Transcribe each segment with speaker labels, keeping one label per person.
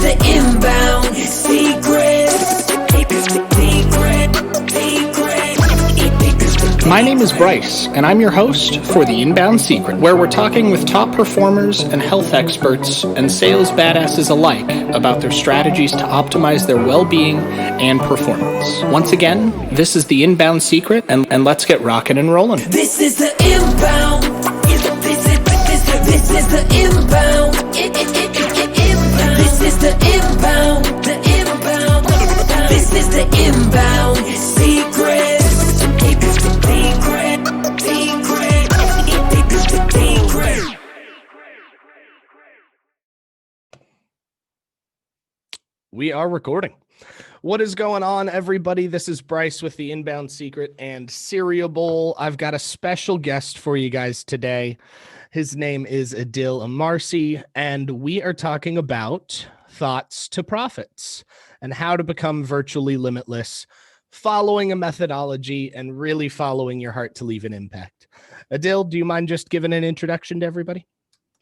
Speaker 1: the inbound secret.
Speaker 2: My name is Bryce, and I'm your host for The Inbound Secret, where we're talking with top performers and health experts and sales badasses alike about their strategies to optimize their well-being and performance. Once again, this is The Inbound Secret, and let's get rocking and rolling.
Speaker 1: This is the inbound. This is the inbound. This is the inbound. The inbound. This is the inbound secret.
Speaker 2: We are recording. What is going on, everybody? This is Bryce with the Inbound Secret and Cereal Bowl. I've got a special guest for you guys today. His name is Adil Amarsi, and we are talking about thoughts to profits and how to become virtually limitless, following a methodology and really following your heart to leave an impact. Adil, do you mind just giving an introduction to everybody?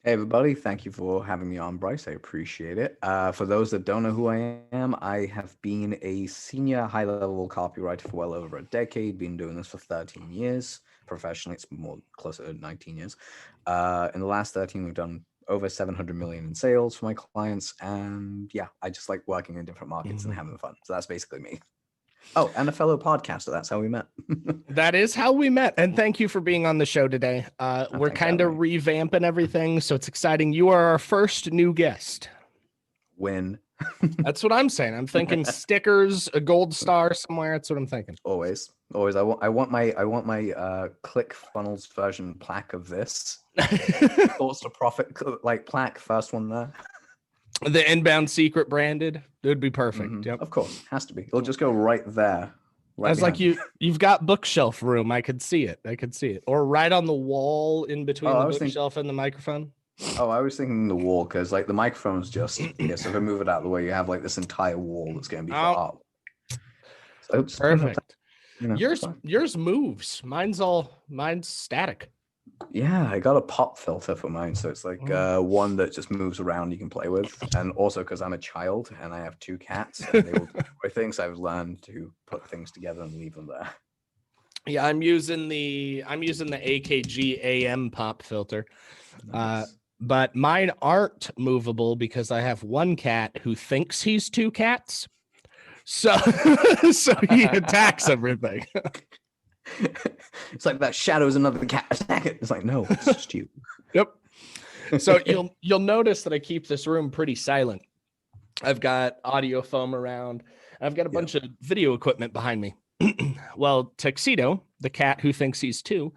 Speaker 3: Hey everybody, thank you for having me on, Bryce. I appreciate it. For those that don't know who I am, I have been a senior high-level copywriter for well over a decade, been doing this for 13 years. Professionally, it's more closer to 19 years. In the last 13, we've done over 700 million in sales for my clients. And yeah, I just like working in different markets and having fun. So that's basically me. Oh, and a fellow podcaster. That's how we met.
Speaker 2: That is how we met. And thank you for being on the show today. We're kind of revamping everything, so it's exciting. You are our first new guest.
Speaker 3: Win.
Speaker 2: That's what I'm saying. I'm thinking stickers, a gold star somewhere. That's what I'm thinking.
Speaker 3: Always. I want my ClickFunnels version plaque of this. Thoughts to profit like plaque, first one there.
Speaker 2: The Inbound Secret branded. It would be perfect. Yep.
Speaker 3: Of course, has to be. It'll just go right there. Right
Speaker 2: I was like, you've got bookshelf room. I could see it. Or right on the wall in between the bookshelf and the microphone.
Speaker 3: Oh, I was thinking the wall because like the microphone's just here. So if I move it out of the way, you have like this entire wall that's going to be up. So
Speaker 2: perfect. Yours moves. Mine's static.
Speaker 3: Yeah, I got a pop filter for mine, so it's like one that just moves around you can play with, and also because I'm a child and I have two cats, and they will destroy things. I've learned to put things together and leave them there.
Speaker 2: Yeah, I'm using the AKG AM pop filter, nice. But mine aren't movable because I have one cat who thinks he's two cats, so he attacks everything.
Speaker 3: It's like that shadow is another cat attack it. It's like, no, it's just you.
Speaker 2: Yep. So you'll notice that I keep this room pretty silent. I've got audio foam around. I've got a bunch of video equipment behind me. Well, Tuxedo, the cat who thinks he's two,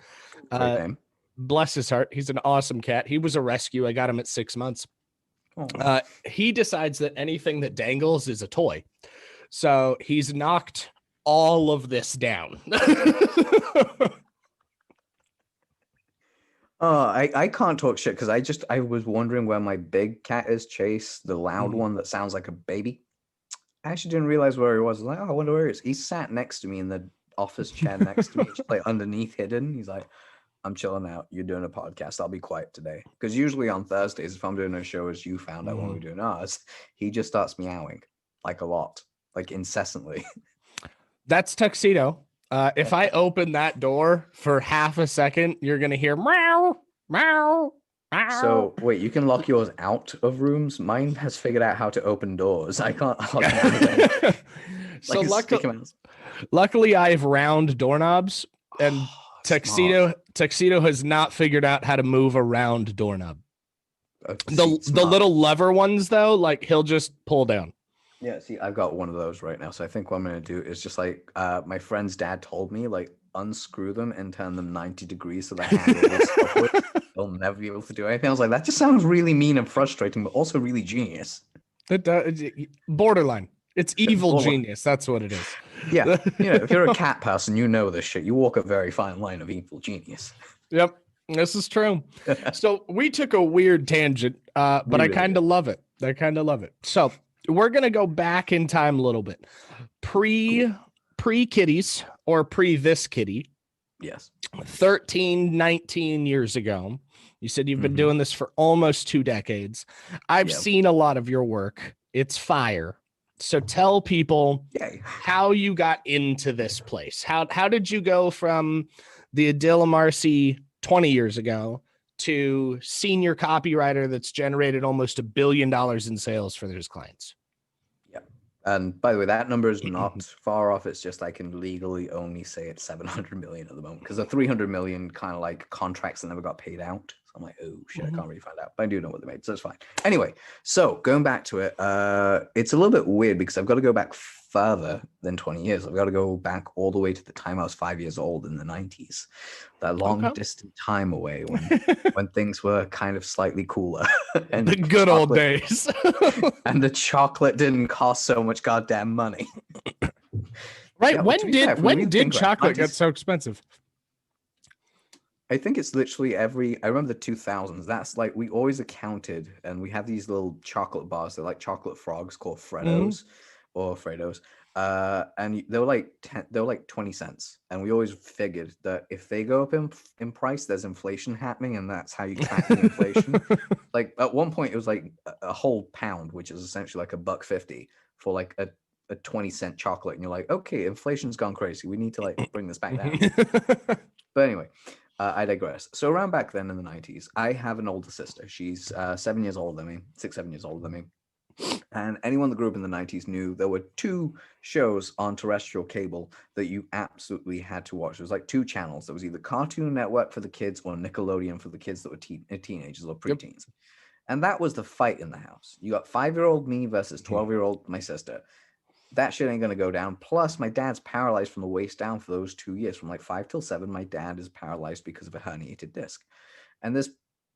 Speaker 2: bless his heart, he's an awesome cat. He was a rescue. I got him at 6 months. He decides that anything that dangles is a toy. So he's knocked all of this down.
Speaker 3: I can't talk shit because I was wondering where my big cat is, Chase, the loud one that sounds like a baby. I actually didn't realize where he was. I was like, oh, I wonder where he is. He sat next to me in the office chair next to me, just like underneath hidden. He's like, I'm chilling out. You're doing a podcast. I'll be quiet today. Because usually on Thursdays, if I'm doing a show, as you found out when we were doing ours, he just starts meowing like a lot, like incessantly.
Speaker 2: That's Tuxedo. If I open that door for half a second, you're going to hear meow, meow, meow.
Speaker 3: So wait, you can lock yours out of rooms? Mine has figured out how to open doors. I can't lock them.
Speaker 2: So luckily I have round doorknobs, and Tuxedo has not figured out how to move a round doorknob. The little lever ones though, like he'll just pull down.
Speaker 3: Yeah, see, I've got one of those right now. So I think what I'm going to do is just like my friend's dad told me, like unscrew them and turn them 90 degrees so the handle is upward. They'll never be able to do anything. I was like, that just sounds really mean and frustrating, but also really genius.
Speaker 2: Borderline. It's evil genius. That's what it is.
Speaker 3: Yeah. If you're a cat person, you know this shit. You walk a very fine line of evil genius.
Speaker 2: Yep. This is true. So we took a weird tangent, but I kind of love it. So we're going to go back in time a little bit. Pre-kitties or pre-this kitty.
Speaker 3: Yes.
Speaker 2: 13, 19 years ago. You said you've been doing this for almost 2 decades. I've seen a lot of your work. It's fire. So tell people
Speaker 3: Yay.
Speaker 2: how you got into this place. How did you go from the Adil Amarsi 20 years ago to senior copywriter that's generated almost $1 billion in sales for his clients?
Speaker 3: Yeah. And by the way, that number is not far off. It's just I can legally only say it's 700 million at the moment because the 300 million kind of like contracts that never got paid out. So I'm like, oh shit, I can't really find out. But I do know what they made, so it's fine. Anyway, so going back to it, it's a little bit weird because I've got to go back further than 20 years. I've got to go back all the way to the time I was 5 years old in the 90s. That long distant time away when things were kind of slightly cooler. And
Speaker 2: the good old days.
Speaker 3: And the chocolate didn't cost so much goddamn money.
Speaker 2: Right.
Speaker 3: Yeah,
Speaker 2: when did chocolate get so expensive?
Speaker 3: I think it's literally I remember the 2000s. That's like, we always accounted, and we have these little chocolate bars. They're like chocolate frogs called Freddos or Fredos. And they were like 20 cents. And we always figured that if they go up in price, there's inflation happening. And that's how you track the inflation. Like at one point it was like a whole pound, which is essentially like $1.50 for like a 20-cent chocolate. And you're like, okay, inflation's gone crazy. We need to like bring this back down. But anyway, I digress. So around back then in the 90s, I have an older sister. She's 7 years older than me, 7 years older than me. And anyone that grew up in the 90s knew there were two shows on terrestrial cable that you absolutely had to watch. There was like two channels. There was either Cartoon Network for the kids or Nickelodeon for the kids that were teenagers or preteens. And that was the fight in the house. You got 5-year-old me versus 12-year-old my sister. That shit ain't going to go down. Plus, my dad's paralyzed from the waist down for those 2 years. From like 5 till 7, my dad is paralyzed because of a herniated disc. And this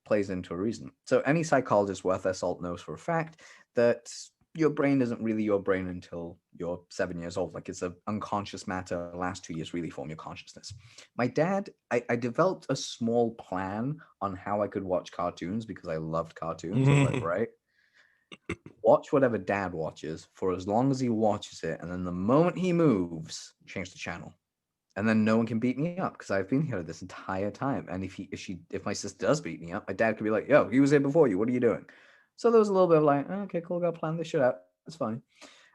Speaker 3: plays into a reason. So any psychologist worth their salt knows for a fact that your brain isn't really your brain until you're 7 years old. Like, it's an unconscious matter. The last 2 years really form your consciousness. My dad, I developed a small plan on how I could watch cartoons because I loved cartoons. I was like, right, watch whatever dad watches for as long as he watches it. And then the moment he moves, change the channel. And then no one can beat me up because I've been here this entire time. And if my sister does beat me up, my dad could be like, yo, he was here before you. What are you doing? So there was a little bit of like, oh, okay, cool, gotta plan this shit out. That's fine.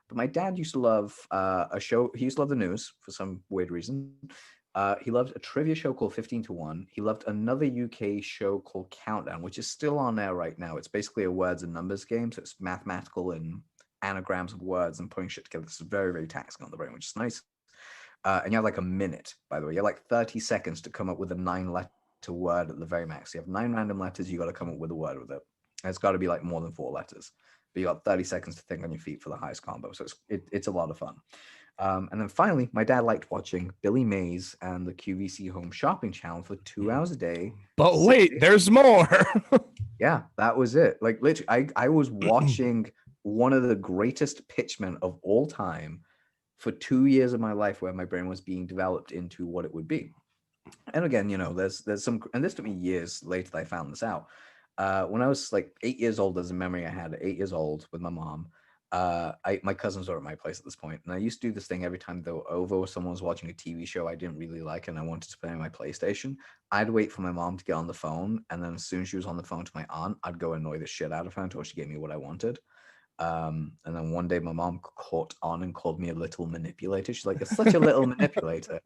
Speaker 3: But my dad used to love a show. He used to love the news for some weird reason. He loved a trivia show called 15 to 1. He loved another UK show called Countdown, which is still on there right now. It's basically a words and numbers game. So it's mathematical and anagrams of words and putting shit together. It's very, very taxing on the brain, which is nice. And you have like a minute, by the way. You have like 30 seconds to come up with a 9-letter word at the very max. You have 9 random letters. You got to come up with a word with it. And it's got to be like more than 4 letters. But you got 30 seconds to think on your feet for the highest combo. So it's a lot of fun. And then finally, my dad liked watching Billy Mays and the QVC Home Shopping Channel for 2 hours a day.
Speaker 2: But wait, there's more.
Speaker 3: Yeah, that was it. Like literally, I was watching one of the greatest pitchmen of all time for 2 years of my life, where my brain was being developed into what it would be. And again, you know, there's some, and this took me years later that I found this out. When I was like 8 years old, there's a memory I had at 8 years old with my mom. My cousins were at my place at this point, and I used to do this thing every time they were over or someone was watching a TV show I didn't really like and I wanted to play on my PlayStation. I'd wait for my mom to get on the phone, and then as soon as she was on the phone to my aunt, I'd go annoy the shit out of her until she gave me what I wanted. And then one day my mom caught on and called me a little manipulator. She's like, "You're such a little manipulator."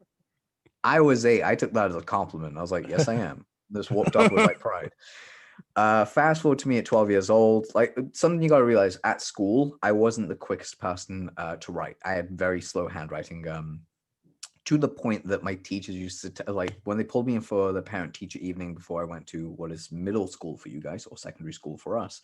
Speaker 3: I was 8. I took that as a compliment. I was like, "Yes, I am." Just walked off with like pride. Fast forward to me at 12 years old. Like, something you got to realize, at school, I wasn't the quickest person to write. I had very slow handwriting, to the point that my teachers used to like, when they pulled me in for the parent teacher evening before I went to what is middle school for you guys or secondary school for us.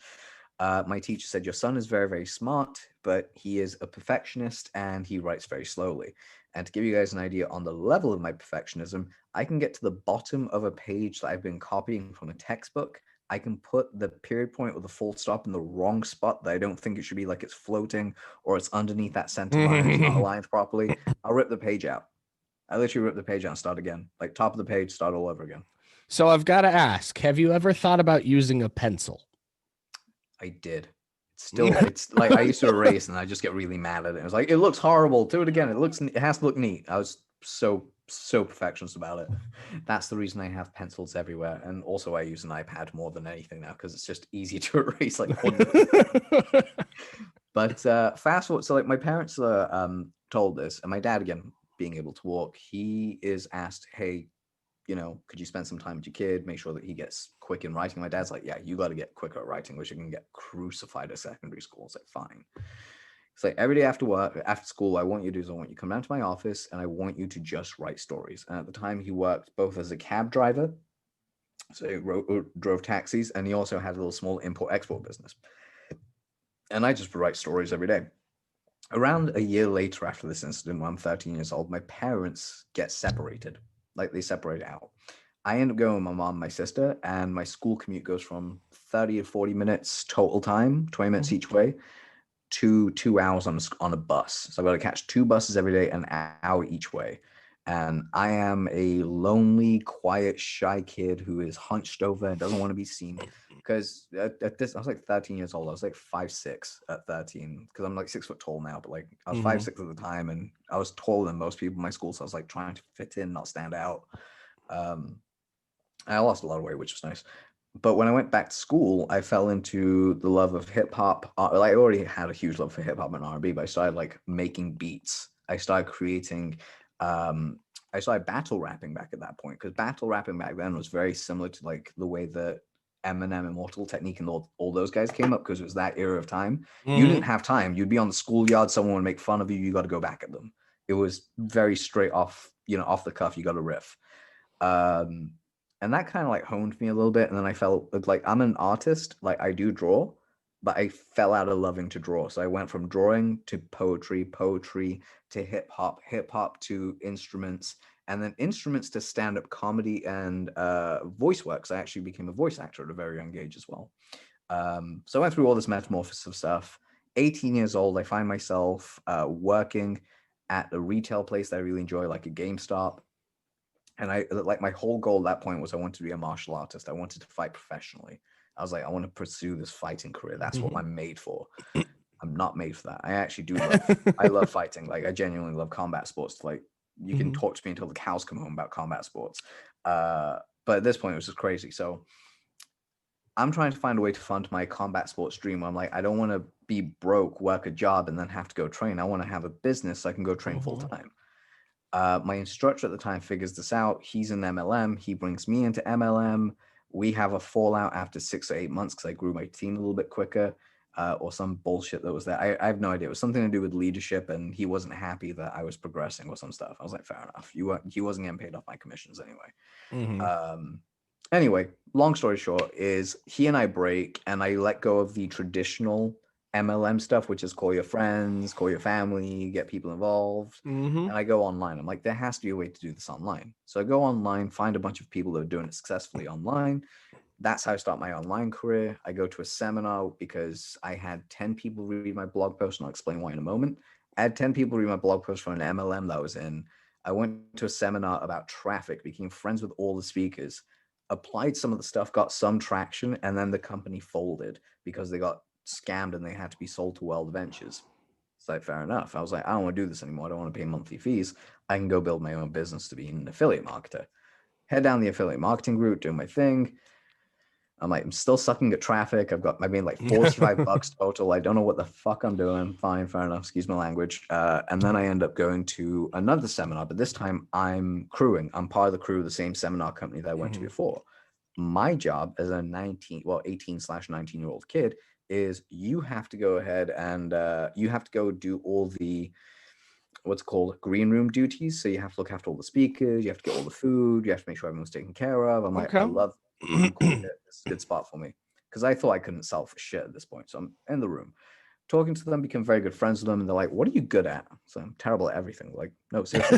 Speaker 3: My teacher said, your son is very, very smart, but he is a perfectionist and he writes very slowly. And to give you guys an idea on the level of my perfectionism, I can get to the bottom of a page that I've been copying from a textbook. I can put the period point or the full stop in the wrong spot that I don't think it should be, like it's floating or it's underneath that center line, it's not aligned properly. I'll rip the page out. I literally rip the page out and start again. Like, top of the page, start all over again.
Speaker 2: So I've got to ask, have you ever thought about using a pencil?
Speaker 3: I did. It's like, I used to erase and I just get really mad at it. It was like, it looks horrible. Do it again. It has to look neat. I was so perfectionist about it. That's the reason I have pencils everywhere. And also I use an iPad more than anything now because it's just easier to erase. Like, But fast forward, so like my parents told this, and my dad, again, being able to walk, he is asked, hey, could you spend some time with your kid, make sure that he gets quick in writing? My dad's like, yeah, you got to get quicker at writing, which you can get crucified at secondary school. It's like, fine. It's like every day after work, after school, I want you to do is I want you to come down to my office and I want you to just write stories. And at the time, he worked both as a cab driver, so he drove taxis, and he also had a little small import-export business. And I just would write stories every day. Around a year later after this incident, when I'm 13 years old, my parents get separated. Like they separate out. I end up going with my mom and my sister, and my school commute goes from 30 to 40 minutes total time, 20 minutes each way, to 2 hours on a bus. So I've got to catch 2 buses every day, an hour each way. And I am a lonely, quiet, shy kid who is hunched over and doesn't want to be seen. Because at this, I was like 13 years old. I was like 5'6" at 13, because I'm like 6 foot tall now. But like I was 5'6" at the time, and I was taller than most people in my school. So I was like trying to fit in, not stand out. I lost a lot of weight, which was nice. But when I went back to school, I fell into the love of hip hop. Like I already had a huge love for hip hop and R&B, but I started like making beats. I started creating. I started battle rapping back at that point, because battle rapping back then was very similar to like the way that Eminem, Immortal Technique, and all those guys came up, because it was that era of time. You didn't have time. You'd be on the schoolyard, someone would make fun of you. You got to go back at them. It was very straight off, off the cuff. You got to riff. And that kind of like honed me a little bit. And then I felt like I'm an artist, like I do draw, but I fell out of loving to draw. So I went from drawing to poetry to hip hop to instruments, and then instruments to stand-up comedy and voice work. So I actually became a voice actor at a very young age as well. So I went through all this metamorphosis of stuff. 18 years old, I find myself working at a retail place that I really enjoy, like a GameStop. And I like my whole goal at that point was I wanted to be a martial artist. I wanted to fight professionally. I was like, I want to pursue this fighting career. That's what I'm made for. I'm not made for that. I actually do I love fighting. Like I genuinely love combat sports. Like you can talk to me until the cows come home about combat sports. But at this point it was just crazy. So I'm trying to find a way to fund my combat sports dream. I'm like, I don't want to be broke, work a job, and then have to go train. I want to have a business so I can go train full time. My instructor at the time figures this out. He's in MLM. He brings me into MLM. We have a fallout after 6 or 8 months because I grew my team a little bit quicker, or some bullshit that was there. I have no idea. It was something to do with leadership, and he wasn't happy that I was progressing or some stuff. I was like, fair enough. He wasn't getting paid off my commissions anyway. Anyway, long story short is he and I break, and I let go of the traditional MLM stuff, which is call your friends, call your family, get people involved. And I go online. I'm like, there has to be a way to do this online. So I go online, find a bunch of people that are doing it successfully online. That's how I start my online career. I go to a seminar because I had 10 people read my blog post, and I'll explain why in a moment. I had 10 people read my blog post from an MLM that I was in. I went to a seminar about traffic, became friends with all the speakers, applied some of the stuff, got some traction, and then the company folded because they got scammed and they had to be sold to World Ventures. It's like, fair enough. I was like, I don't want to do this anymore. I don't want to pay monthly fees. I can go build my own business to be an affiliate marketer. Head down the affiliate marketing route, doing my thing. I'm like, I'm still sucking at traffic. I made like $45 total. I don't know what the fuck I'm doing. Fine, fair enough. Excuse my language. And then I end up going to another seminar, but this time I'm crewing. I'm part of the crew of the same seminar company that I went to before. My job as a 18/19-year-old kid is you have to go ahead and you have to go do all the what's called green room duties. So you have to look after all the speakers, you have to get all the food, you have to make sure everyone's taken care of. I'm like, I love it. Cool. It's a good spot for me because I thought I couldn't sell for shit at this point. So I'm in the room talking to them, become very good friends with them, and they're like, what are you good at? So I'm terrible at everything. Like, no, seriously.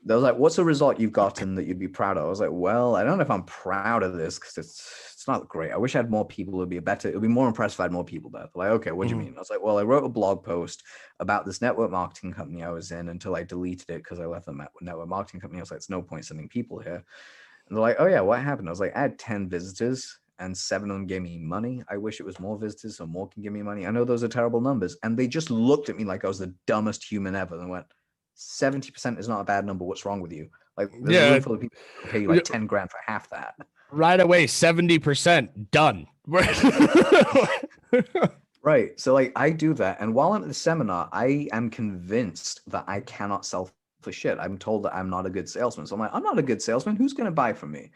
Speaker 3: They was like, what's a result you've gotten that you'd be proud of? I was like, well, I don't know if I'm proud of this because it's not great. I wish I had more people. It would be more impressed if I had more people there. They're like, okay, what do you mean? I was like, well, I wrote a blog post about this network marketing company I was in until I deleted it because I left the network marketing company. I was like, it's no point sending people here. And they're like, oh yeah, what happened? I was like, I had 10 visitors and 7 of them gave me money. I wish it was more visitors so more can give me money. I know those are terrible numbers. And they just looked at me like I was the dumbest human ever and went, 70% is not a bad number. What's wrong with you? Like, there's a room full of people who pay you like 10 grand for half that.
Speaker 2: Right away, 70% done.
Speaker 3: Right. Right. So like I do that. And while I'm at the seminar, I am convinced that I cannot sell for shit. I'm told that I'm not a good salesman. So I'm like, I'm not a good salesman. Who's going to buy from me?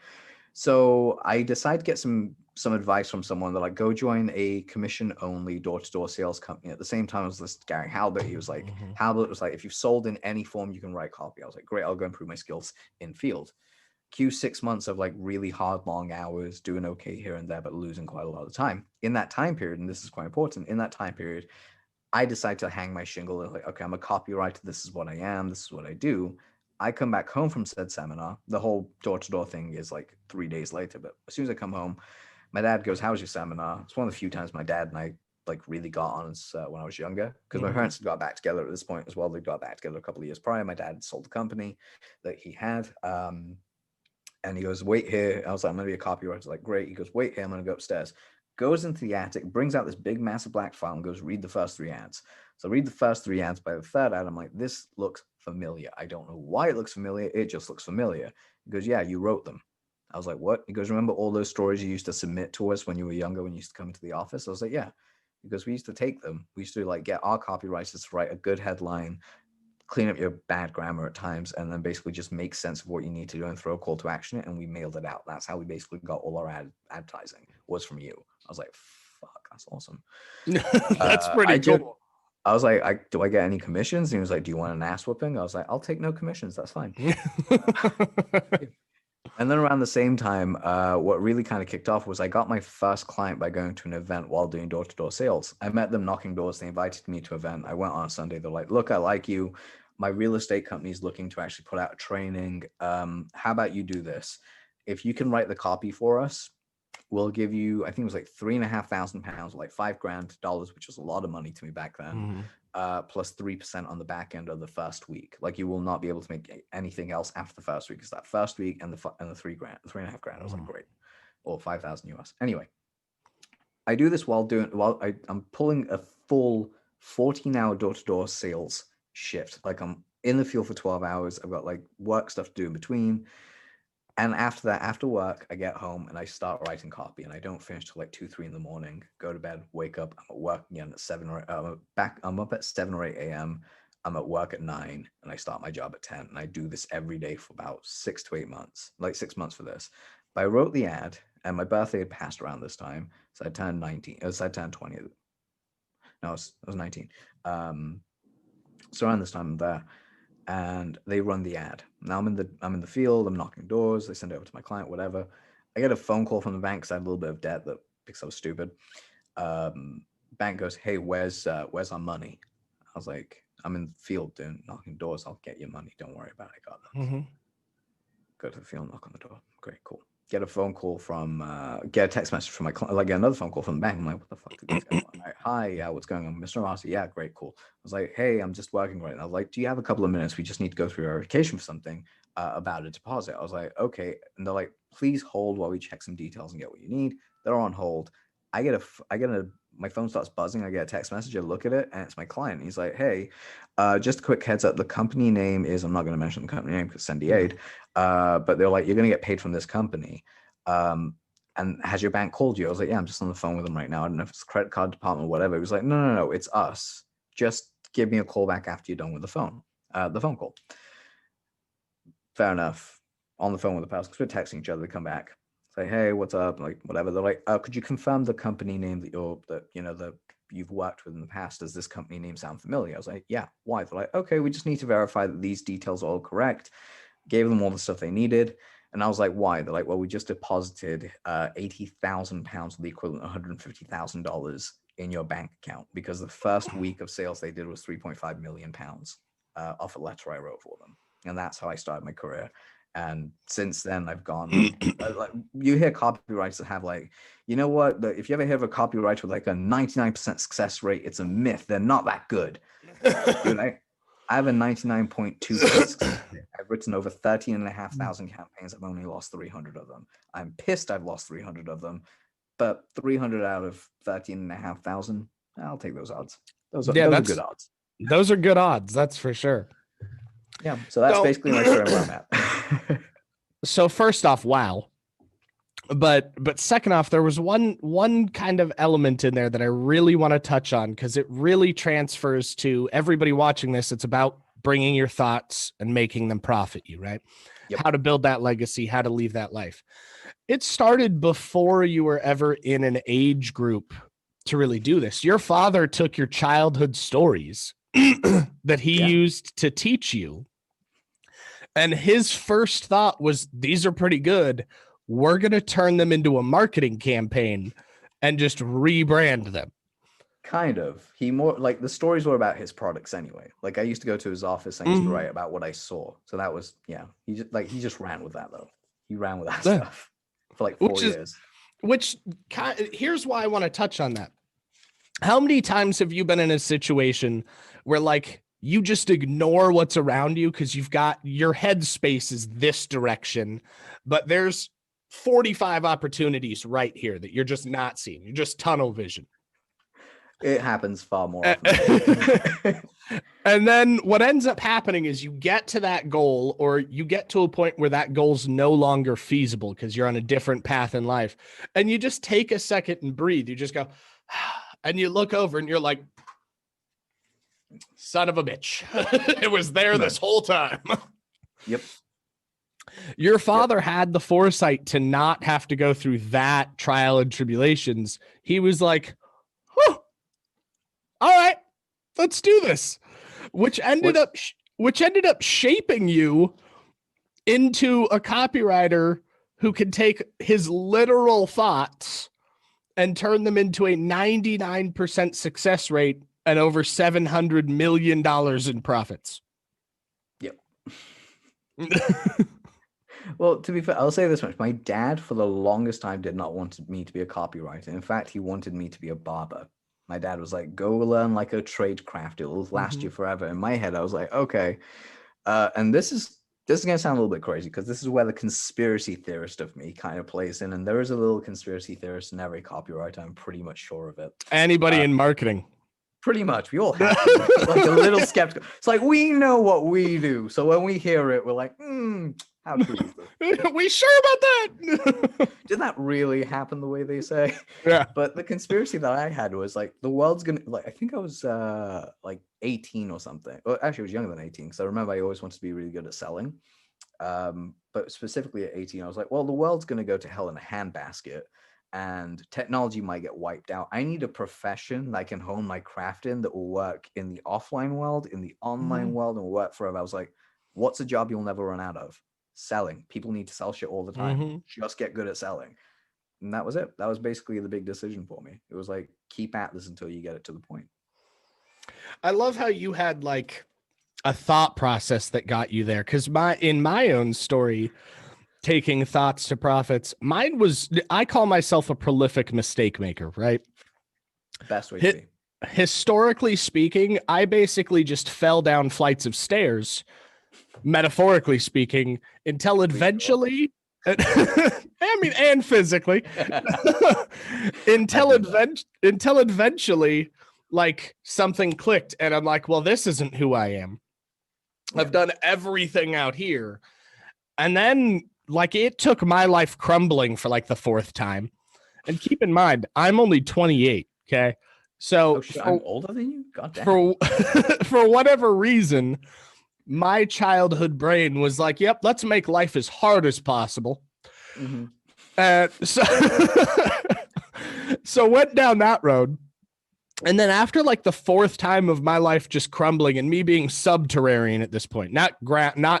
Speaker 3: So I decided to get some advice from someone that like go join a commission only door-to-door sales company. At the same time as this Gary Halbert, he was like, Halbert was like, if you've sold in any form, you can write copy. I was like, great, I'll go improve my skills in field. Cue 6 months of like really hard, long hours, doing okay here and there, but losing quite a lot of time. In that time period, and this is quite important, in that time period, I decide to hang my shingle and like, okay, I'm a copywriter. This is what I am. This is what I do. I come back home from said seminar. The whole door-to-door thing is like 3 days later. But as soon as I come home, my dad goes, "How was your seminar?" It's one of the few times my dad and I like really got on when I was younger, because my parents had got back together at this point as well. They got back together a couple of years prior. My dad sold the company that he had. And he goes, "Wait here." I was like, "I'm going to be a copywriter." I was like, "Great." He goes, "Wait here. I'm going to go upstairs." Goes into the attic, brings out this big, massive black file and goes, "Read the first 3 ads." So I read the first 3 ads. By the third ad, I'm like, "This looks familiar. I don't know why it looks familiar. It just looks familiar." He goes, "Yeah, you wrote them." I was like, "What?" He goes, "Remember all those stories you used to submit to us when you were younger, when you used to come into the office?" I was like, "Yeah." Because we used to take them. We used to like get our copywriters to write a good headline, clean up your bad grammar at times, and then basically just make sense of what you need to do and throw a call to action it. And we mailed it out. That's how we basically got all our advertising was from you. I was like, fuck, that's awesome.
Speaker 2: That's pretty cool.
Speaker 3: I was like, do I get any commissions? And he was like, "Do you want an ass whooping?" I was like, "I'll take no commissions. That's fine." And then around the same time, what really kind of kicked off was I got my first client by going to an event while doing door-to-door sales. I met them knocking doors. They invited me to an event. I went on a Sunday. They're like, "Look, I like you. My real estate company is looking to actually put out a training. How about you do this? If you can write the copy for us, we'll give you," I think it was like £3,500, like $5,000, which was a lot of money to me back then, plus 3% on the back end of the first week. Like you will not be able to make anything else after the first week. It's that first week and the $3,500. I was like, great, or 5,000 US. Anyway, I do this while I'm pulling a full 14-hour door-to-door sales shift. Like I'm in the field for 12 hours. I've got like work stuff to do in between. And after that, after work, I get home and I start writing copy, and I don't finish till like 2, 3 in the morning. Go to bed, wake up. I'm at work again at 7 or I'm up at 7 or 8 a.m. I'm at work at 9, and I start my job at 10. And I do this every day for about 6 to 8 months, like 6 months for this. But I wrote the ad, and my birthday had passed around this time, so I turned 19. So I turned 20. No, I was 19. So around this time, I'm there. And they run the ad. Now I'm in the field, I'm knocking doors, they send it over to my client, whatever. I get a phone call from the bank because I had a little bit of debt that because I was stupid. Bank goes, "Hey, where's our money?" I was like, "I'm in the field doing knocking doors. I'll get your money. Don't worry about it. I got that." Go to the field, knock on the door. Great, cool. Get a phone call from, get a text message from my client, like get another phone call from the bank. I'm like, "What the fuck did these guys want?" Like, "Hi, yeah, what's going on, Mr. Amarsi?" "Yeah, great, cool." I was like, "Hey, I'm just working right now." I was like, "Do you have a couple of minutes? We just need to go through verification for something about a deposit." I was like, "Okay." And they're like, "Please hold while we check some details and get what you need." They're on hold. My phone starts buzzing. I get a text message. I look at it, and it's my client. He's like, "Hey, just a quick heads up. The company name is," I'm not going to mention the company name because it's NDA'd, but they're like, "You're going to get paid from this company. And has your bank called you?" I was like, "Yeah, I'm just on the phone with them right now. I don't know if it's credit card department or whatever." He was like, No, it's us. Just give me a call back after you're done with the phone call." Fair enough. On the phone with the person, because we're texting each other. They come back, say, "Hey, what's up?" Like, whatever. They're like, "Could you confirm the company name that you've worked with in the past? Does this company name sound familiar?" I was like, "Yeah." "Why?" They're like, "Okay, we just need to verify that these details are all correct." Gave them all the stuff they needed. And I was like, "Why?" They're like, "Well, we just deposited £80,000, the equivalent of $150,000 in your bank account because the first week of sales they did was £3.5 million off a letter I wrote for them." And that's how I started my career. And since then, I've gone, like, you hear copywriters that have like, you know what? If you ever hear of a copywriter with like a 99% success rate, it's a myth. They're not that good. Dude, I have a 99.2%. I've written over 13,500 campaigns. I've only lost 300 of them. I'm pissed I've lost 300 of them, but 300 out of 13,500, I'll take those odds. Those are good odds.
Speaker 2: Those are good odds. That's for sure.
Speaker 3: Yeah. So that's basically my story where I'm at.
Speaker 2: So first off, wow. But second off, there was one kind of element in there that I really want to touch on because it really transfers to everybody watching this. It's about bringing your thoughts and making them profit you, right?
Speaker 3: Yep.
Speaker 2: How to build that legacy, how to leave that life. It started before you were ever in an age group to really do this. Your father took your childhood stories that he used to teach you, and his first thought was, these are pretty good. We're going to turn them into a marketing campaign and just rebrand them.
Speaker 3: Kind of. He more like the stories were about his products anyway. Like I used to go to his office and I used to write about what I saw. So that was, he just ran with that though. He ran with that stuff for like 4 years.
Speaker 2: Here's why I want to touch on that. How many times have you been in a situation where like you just ignore what's around you because you've got your headspace is this direction, but there's 45 opportunities right here that you're just not seeing. You're just tunnel vision.
Speaker 3: It happens far more often.
Speaker 2: And then what ends up happening is you get to that goal, or you get to a point where that goal's no longer feasible because you're on a different path in life. And you just take a second and breathe. You just go, and you look over and you're like, son of a bitch. It was there this whole time.
Speaker 3: Yep.
Speaker 2: Your father had the foresight to not have to go through that trial and tribulations. He was like, all right, let's do this, which ended up shaping you into a copywriter who can take his literal thoughts and turn them into a 99% success rate and over $700 million in profits.
Speaker 3: Yep. Well, to be fair, I'll say this much. My dad, for the longest time, did not want me to be a copywriter. In fact, he wanted me to be a barber. My dad was like, go learn like a trade craft. It will last you forever. In my head, I was like, okay. And this is going to sound a little bit crazy because this is where the conspiracy theorist of me kind of plays in. And there is a little conspiracy theorist in every copywriter. I'm pretty much sure of it.
Speaker 2: Anybody in marketing.
Speaker 3: Pretty much. We all have like a little skeptical. It's like, we know what we do. So when we hear it, we're like, how true is this?
Speaker 2: We sure about that?
Speaker 3: Did that really happen the way they say?
Speaker 2: Yeah.
Speaker 3: But the conspiracy that I had was like, the world's gonna, like, I think I was like 18 or something. Well, actually, I was younger than 18 because I remember I always wanted to be really good at selling. But specifically at 18, I was like, well, the world's gonna go to hell in a handbasket and technology might get wiped out. I need a profession that I can hone my craft in that will work in the offline world, in the online world, and will work forever. I was like, what's a job you'll never run out of? Selling. People need to sell shit all the time. Just get good at selling. And that was it. That was basically the big decision for me. It was like, keep at this until you get it to the point.
Speaker 2: I love how you had like a thought process that got you there. Because in my own story, taking thoughts to profits, mine was, I call myself a prolific mistake maker, right?
Speaker 3: Best way to be.
Speaker 2: Historically speaking, I basically just fell down flights of stairs, metaphorically speaking, until eventually, and physically, until eventually, like something clicked and I'm like, well, this isn't who I am. I've done everything out here. And then like it took my life crumbling for like the fourth time. And keep in mind, I'm only 28. Okay. So
Speaker 3: I'm older than you? God damn.
Speaker 2: For whatever reason, my childhood brain was like, yep, let's make life as hard as possible. So went down that road. And then after like the fourth time of my life just crumbling and me being subterranean at this point, not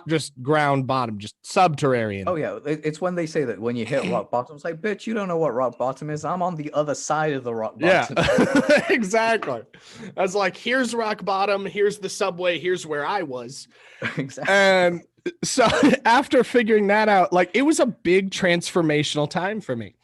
Speaker 2: just ground bottom, just subterranean.
Speaker 3: Oh yeah, it's when they say that when you hit rock bottom, it's like, bitch, you don't know what rock bottom is. I'm on the other side of the rock bottom.
Speaker 2: Yeah, exactly. I was like, here's rock bottom, here's the subway, here's where I was.
Speaker 3: Exactly.
Speaker 2: And so after figuring that out, like it was a big transformational time for me.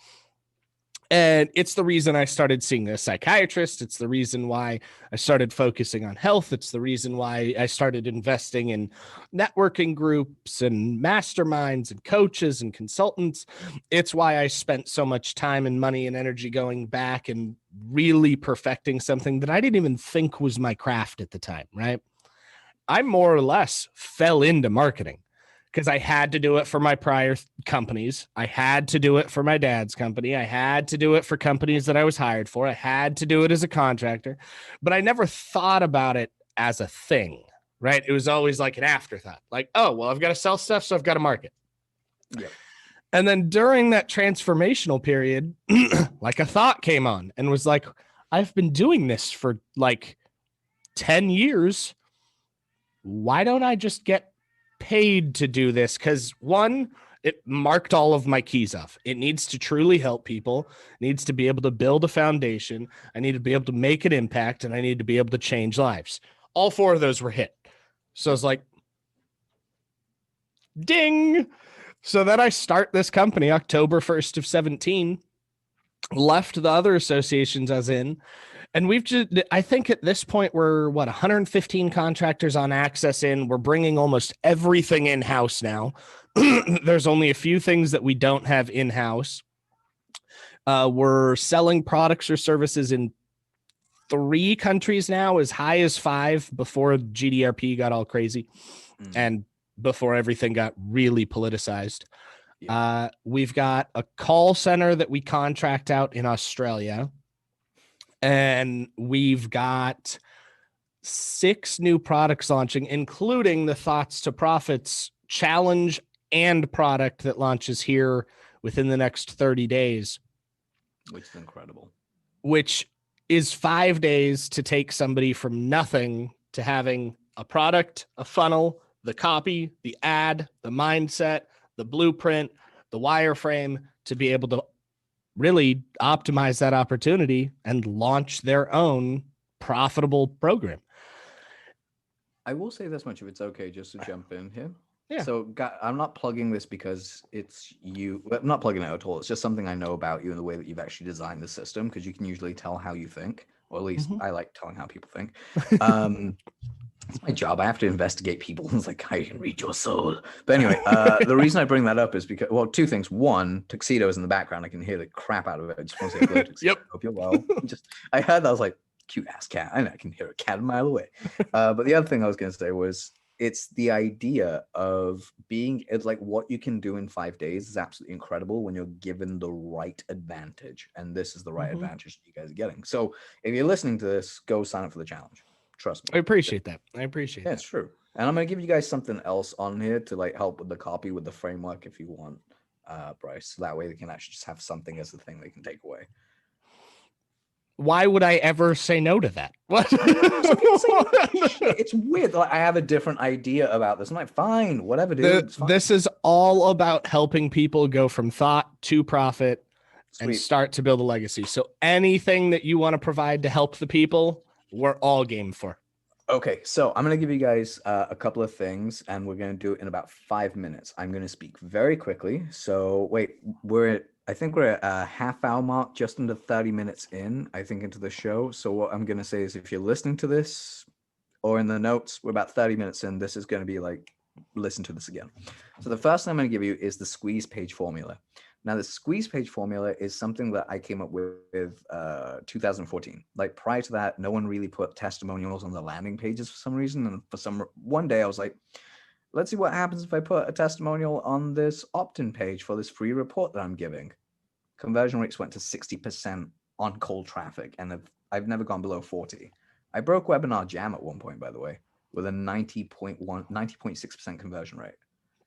Speaker 2: And it's the reason I started seeing a psychiatrist. It's the reason why I started focusing on health. It's the reason why I started investing in networking groups and masterminds and coaches and consultants. It's why I spent so much time and money and energy going back and really perfecting something that I didn't even think was my craft at the time, right? I more or less fell into marketing because I had to do it for my prior companies. I had to do it for my dad's company. I had to do it for companies that I was hired for. I had to do it as a contractor, but I never thought about it as a thing, right? It was always like an afterthought, like, oh, well, I've got to sell stuff, so I've got to market.
Speaker 3: Yep.
Speaker 2: And then during that transformational period, like a thought came on and was like, I've been doing this for like 10 years. Why don't I just get paid to do this? Because one, it marked all of my keys off. It needs to truly help people, it needs to be able to build a foundation. I need to be able to make an impact, and I need to be able to change lives. All four of those were hit. So it's like, ding. So then I start this company October 1st of 17, left the other associations as in, and we've just, I think at this point, we're 115 contractors on Access in. We're bringing almost everything in house now. There's only a few things that we don't have in house. We're selling products or services in 3 countries now, as high as 5 before GDRP got all crazy and before everything got really politicized. We've got a call center that we contract out in Australia. And we've got 6 new products launching, including the Thoughts to Profits challenge and product that launches here within the next 30 days.
Speaker 3: Which is incredible.
Speaker 2: Which is 5 days to take somebody from nothing to having a product, a funnel, the copy, the ad, the mindset, the blueprint, the wireframe, to be able to really optimize that opportunity and launch their own profitable program.
Speaker 3: I will say this much, if it's okay, just to jump in here.
Speaker 2: Yeah.
Speaker 3: So I'm not plugging this because it's you. I'm not plugging it at all. It's just something I know about you and the way that you've actually designed the system, because you can usually tell how you think, or at least I like telling how people think. It's my job. I have to investigate people. It's like, I can read your soul. But anyway, the reason I bring that up is because, well, 2 things. One, tuxedo is in the background. I can hear the crap out of it. I just want to say hello, tuxedo.
Speaker 2: Yep.
Speaker 3: Hope you're well. I heard that. I was like, cute ass cat. And I can hear a cat a mile away. But the other thing I was going to say was, it's the idea of it's like what you can do in 5 days is absolutely incredible when you're given the right advantage. And this is the right advantage you guys are getting. So if you're listening to this, go sign up for the challenge. Trust me.
Speaker 2: I appreciate that. I appreciate that.
Speaker 3: Yeah, it's true. And I'm going to give you guys something else on here to like help with the copy, with the framework, if you want, Bryce. So that way they can actually just have something as the thing they can take away.
Speaker 2: Why would I ever say no to that? What?
Speaker 3: It's weird. Like, I have a different idea about this. I'm like, fine, whatever, dude.
Speaker 2: This is all about helping people go from thought to profit.
Speaker 3: Sweet.
Speaker 2: And start to build a legacy. So anything that you want to provide to help the people, we're all game for.
Speaker 3: Okay, so I'm going to give you guys a couple of things, and we're going to do it in about 5 minutes. I'm going to speak very quickly. So wait, I think we're at a half-hour mark, just under 30 minutes in, I think, into the show. So what I'm going to say is, if you're listening to this or in the notes, we're about 30 minutes in. This is going to be like, listen to this again. So the first thing I'm going to give you is the squeeze page formula. Now, the squeeze page formula is something that I came up with 2014. Like, prior to that, no one really put testimonials on the landing pages for some reason. And one day I was like, let's see what happens if I put a testimonial on this opt-in page for this free report that I'm giving. Conversion rates went to 60% on cold traffic, and I've never gone below 40. I broke Webinar Jam at one point, by the way, with a 90.6% conversion rate.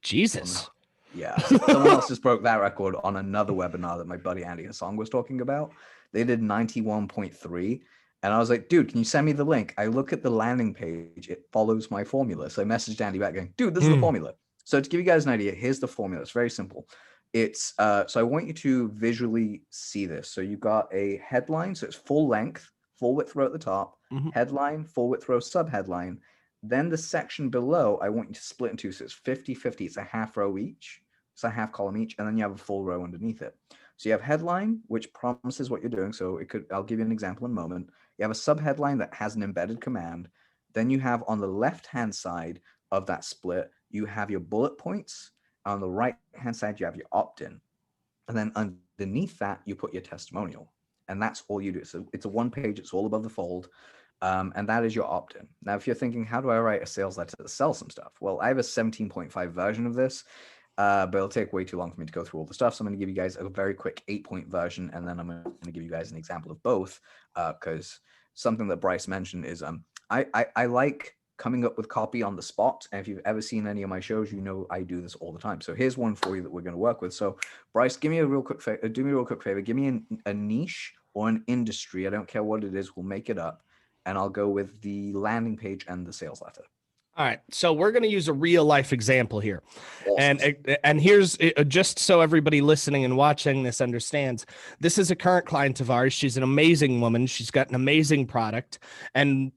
Speaker 2: Jesus.
Speaker 3: Yeah, someone else just broke that record on another webinar that my buddy Andy Hassan was talking about. They did 91.3, and I was like, dude, can you send me the link? I look at the landing page, it follows my formula. So I messaged Andy back going, dude, this is the formula. So to give you guys an idea, here's the formula. It's very simple. It's so I want you to visually see this. So you've got a headline, so it's full length, full width row at the top, headline, full width row, subheadline. Then the section below, I want you to split into, so it's 50-50. It's a half row each. It's a half column each. And then you have a full row underneath it. So you have headline, which promises what you're doing. So I'll give you an example in a moment. You have a subheadline that has an embedded command. Then you have on the left-hand side of that split, you have your bullet points. On the right-hand side, you have your opt-in. And then underneath that, you put your testimonial. And that's all you do. So it's a one page. It's all above the fold. And that is your opt-in. Now, if you're thinking, how do I write a sales letter to sell some stuff? Well, I have a 17.5 version of this, but it'll take way too long for me to go through all the stuff. So I'm going to give you guys a very quick 8-point version, and then I'm going to give you guys an example of both, because something that Bryce mentioned is I like coming up with copy on the spot. And if you've ever seen any of my shows, you know I do this all the time. So here's one for you that we're going to work with. So Bryce, give me a real quick favor. Do me a real quick favor. Give me a niche or an industry. I don't care what it is. We'll make it up. And I'll go with the landing page and the sales letter.
Speaker 2: All right, so we're going to use a real life example here.
Speaker 3: Awesome.
Speaker 2: And here's just so everybody listening and watching this understands, this is a current client of ours. She's an amazing woman. She's got an amazing product. And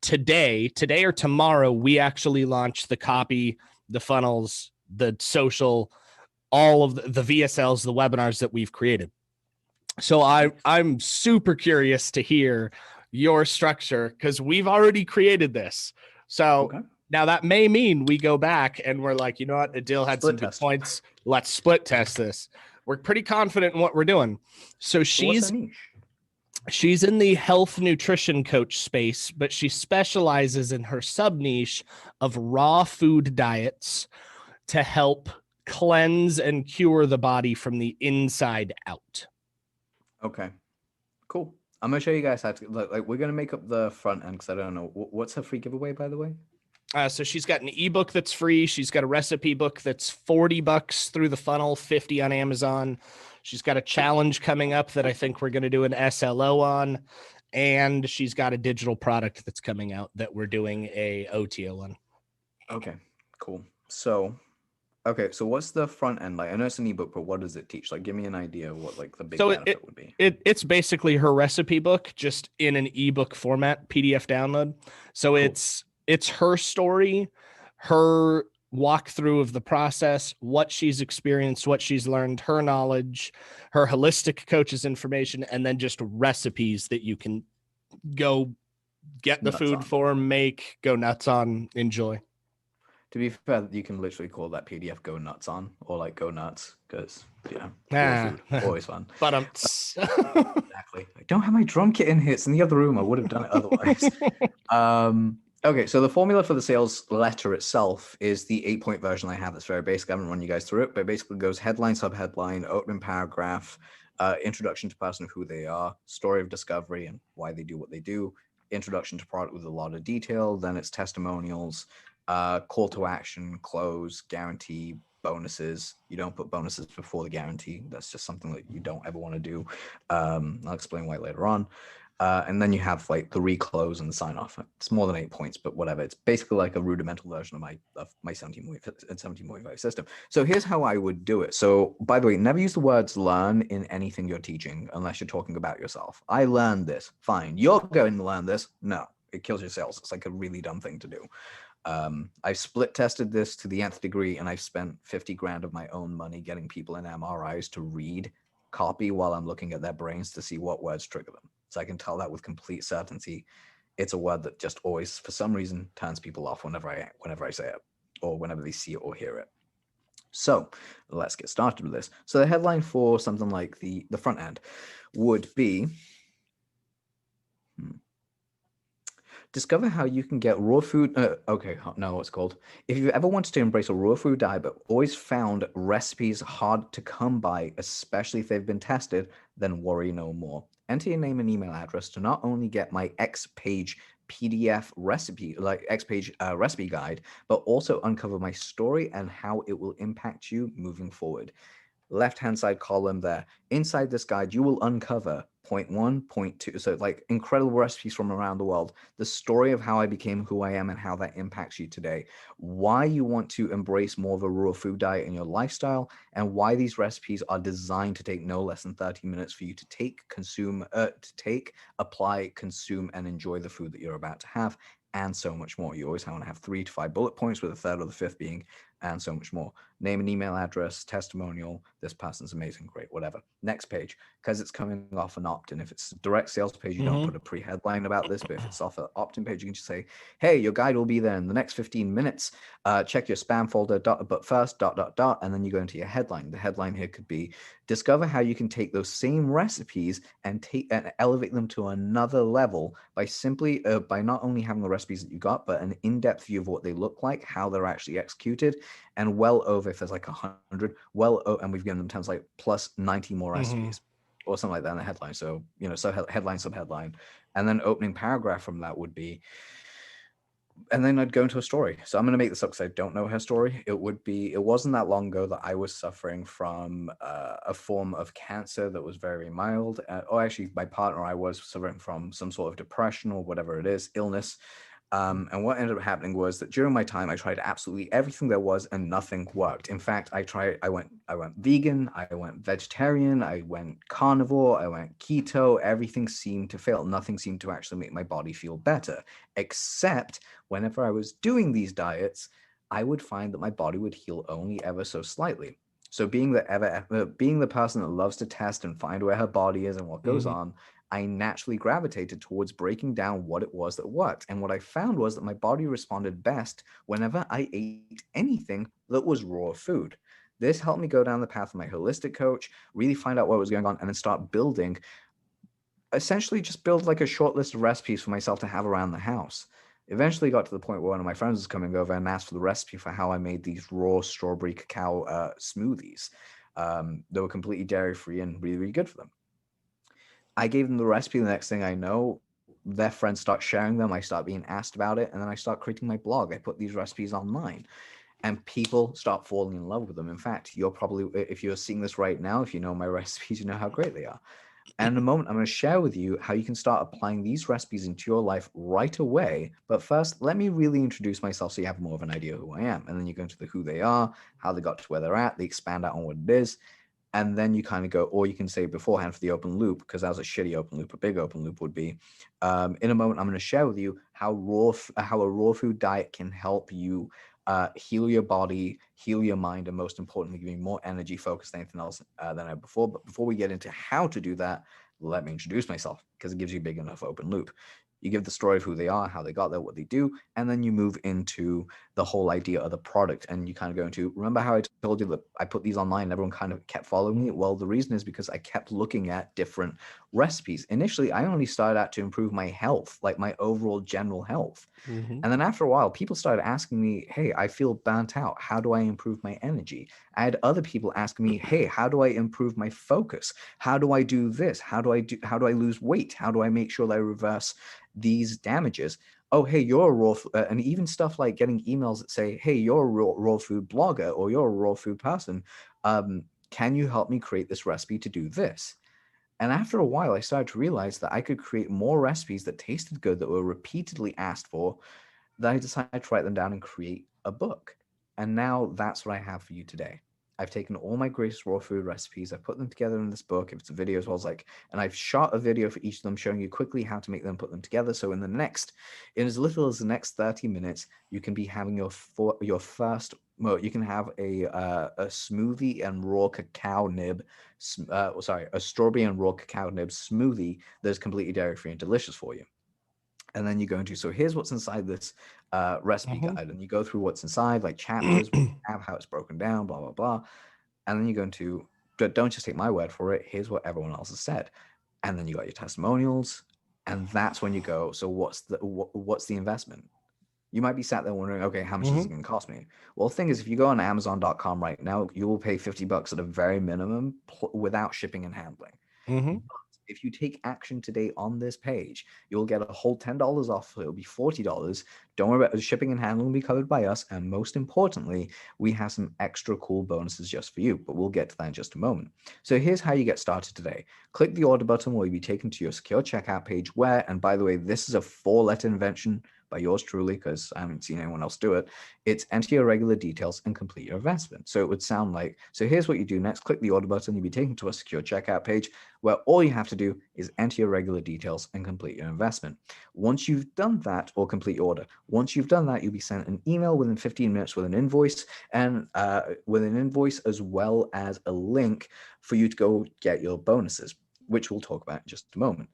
Speaker 2: today or tomorrow, we actually launch the copy, the funnels, the social, all of the VSLs, the webinars that we've created. So I'm super curious to hear your structure, because we've already created this. So now that may mean we go back and we're like, you know what, Adil had some good points. Let's split test this. We're pretty confident in what we're doing. So she's in the health nutrition coach space, but she specializes in her sub niche of raw food diets to help cleanse and cure the body from the inside out.
Speaker 3: Okay, cool. I'm gonna show you guys how to like. We're gonna make up the front end because I don't know what's her free giveaway, by the way.
Speaker 2: So she's got an ebook that's free. She's got a recipe book that's $40 through the funnel, 50 on Amazon. She's got a challenge coming up that I think we're going to do an SLO on, and she's got a digital product that's coming out that we're doing a OTO on.
Speaker 3: Okay, cool. So what's the front end like? I know it's an ebook, but what does it teach? Like, give me an idea of what like the big benefit would be.
Speaker 2: It's basically her recipe book, just in an ebook format, PDF download. So cool. It's her story, her walkthrough of the process, what she's experienced, what she's learned, her knowledge, her holistic coach's information, and then just recipes that you can go get the food for, make, go nuts on, enjoy.
Speaker 3: To be fair, you can literally call that PDF "Go Nuts" on, or like "Go Nuts," because always fun.
Speaker 2: But
Speaker 3: exactly. I don't have my drum kit in here. It's in the other room. I would have done it otherwise. Okay, so the formula for the sales letter itself is the 8-point version I have. That's very basic. I haven't run you guys through it, but it basically goes headline, subheadline, opening paragraph, introduction to person, who they are, story of discovery and why they do what they do, introduction to product with a lot of detail. Then it's testimonials. Call to action, close, guarantee, bonuses. You don't put bonuses before the guarantee. That's just something that you don't ever want to do. I'll explain why later on. And then you have like the reclose and the sign off. It's more than 8 points, but whatever. It's basically like a rudimental version of my 17.5 system. So here's how I would do it. So by the way, never use the words learn in anything you're teaching unless you're talking about yourself. I learned this. Fine. You're going to learn this. No, it kills your sales. It's like a really dumb thing to do. I've split tested this to the nth degree, and I've spent 50 grand of my own money getting people in MRIs to read copy while I'm looking at their brains to see what words trigger them. So I can tell that with complete certainty. It's a word that just always, for some reason, turns people off whenever I say it, or whenever they see it or hear it. So let's get started with this. So the headline for something like the front end would be, discover how you can get raw food. What's called. If you've ever wanted to embrace a raw food diet, but always found recipes hard to come by, especially if they've been tested, then worry no more. Enter your name and email address to not only get my X-page PDF recipe, like X-page recipe guide, but also uncover my story and how it will impact you moving forward. Left-hand side column there. Inside this guide, you will uncover point 1, point 2, so like incredible recipes from around the world, the story of how I became who I am and how that impacts you today, why you want to embrace more of a raw food diet in your lifestyle, and why these recipes are designed to take no less than 30 minutes for you to apply, consume, and enjoy the food that you're about to have, and so much more. You always want to have 3 to 5 bullet points, with a third or the fifth being and so much more. name and email address, testimonial, this person's amazing, great, whatever. Next page, because it's coming off an opt-in. If it's a direct sales page, you don't put a pre-headline about this, but if it's off an opt-in page, you can just say, hey, your guide will be there in the next 15 minutes. Check your spam folder, but first, and then you go into your headline. The headline here could be, discover how you can take those same recipes and elevate them to another level by simply by not only having the recipes that you got, but an in-depth view of what they look like, how they're actually executed, and well over, if there's like 100, and we've given them terms like plus 90 more recipes or something like that in the headline. So, so headline, subheadline, and then opening paragraph from that would be, and then I'd go into a story. So I'm going to make this up because I don't know her story. It wasn't that long ago that I was suffering from a form of cancer that was very mild. Actually, my partner, I was suffering from some sort of depression or whatever it is, illness. And what ended up happening was that during my time, I tried absolutely everything there was and nothing worked. In fact, I went vegan, I went vegetarian, I went carnivore, I went keto. Everything seemed to fail. Nothing seemed to actually make my body feel better, except whenever I was doing these diets, I would find that my body would heal only ever so slightly. So being the person that loves to test and find where her body is and what goes on, I naturally gravitated towards breaking down what it was that worked. And what I found was that my body responded best whenever I ate anything that was raw food. This helped me go down the path of my holistic coach, really find out what was going on, and then start building, essentially just build like a short list of recipes for myself to have around the house. Eventually got to the point where one of my friends was coming over and asked for the recipe for how I made these raw strawberry cacao smoothies. They were completely dairy-free and really, really good for them. I gave them the recipe. The next thing I know, their friends start sharing them. I start being asked about it. And then I start creating my blog. I put these recipes online and people start falling in love with them. In fact, you're probably, if you're seeing this right now, if you know my recipes, you know how great they are. And in a moment, I'm going to share with you how you can start applying these recipes into your life right away. But first, let me really introduce myself so you have more of an idea who I am. And then you go into the who they are, how they got to where they're at, they expand out on what it is. And then you kind of go, or you can say beforehand for the open loop, because that was a shitty open loop. A big open loop would be, in a moment, I'm going to share with you how a raw food diet can help you heal your body, heal your mind, and most importantly, give you more energy, focus than anything else than I had before. But before we get into how to do that, let me introduce myself, because it gives you a big enough open loop. You give the story of who they are, how they got there, what they do, and then you move into the whole idea of the product. And you kind of go into, remember how I told you that I put these online and everyone kind of kept following me? Well, the reason is because I kept looking at different recipes. Initially, I only started out to improve my health, like my overall general health. And then after a while, people started asking me, hey, I feel burnt out. How do I improve my energy? I had other people asking me, hey, how do I improve my focus? How do I do this? How do I lose weight? How do I make sure that I reverse these damages? Oh, hey, you're a raw and even stuff like getting emails that say, hey, you're a raw food blogger or you're a raw food person. Can you help me create this recipe to do this? And after a while, I started to realize that I could create more recipes that tasted good, that were repeatedly asked for, that I decided to write them down and create a book. And now that's what I have for you today. I've taken all my greatest raw food recipes, I've put them together in this book. If it's a video as well as and I've shot a video for each of them showing you quickly how to make them, put them together. So in as little as the next 30 minutes, you can be having your first, well, you can have a smoothie and raw cacao nib, a strawberry and raw cacao nib smoothie that's completely dairy-free and delicious for you. And then you go into, so here's what's inside this recipe guide. And you go through what's inside, like chapters, how it's broken down, blah, blah, blah. And then you go into, but don't just take my word for it. Here's what everyone else has said. And then you got your testimonials. And that's when you go, so what's the investment? You might be sat there wondering, okay, how much is it going to cost me? Well, the thing is, if you go on Amazon.com right now, you will pay $50 at a very minimum without shipping and handling. If you take action today on this page, you'll get a whole $10 off. So it'll be $40. Don't worry about the shipping and handling will be covered by us. And most importantly, we have some extra cool bonuses just for you, but we'll get to that in just a moment. So here's how you get started today. Click the order button where you'll be taken to your secure checkout page where, and by the way, this is a 4-letter invention by yours truly, because I haven't seen anyone else do it. It's enter your regular details and complete your investment. So it would sound like, so here's what you do next. Click the order button. You'll be taken to a secure checkout page where all you have to do is enter your regular details and complete your investment. Once you've done that, or complete your order, once you've done that, you'll be sent an email within 15 minutes with an invoice, and as well as a link for you to go get your bonuses, which we'll talk about in just a moment.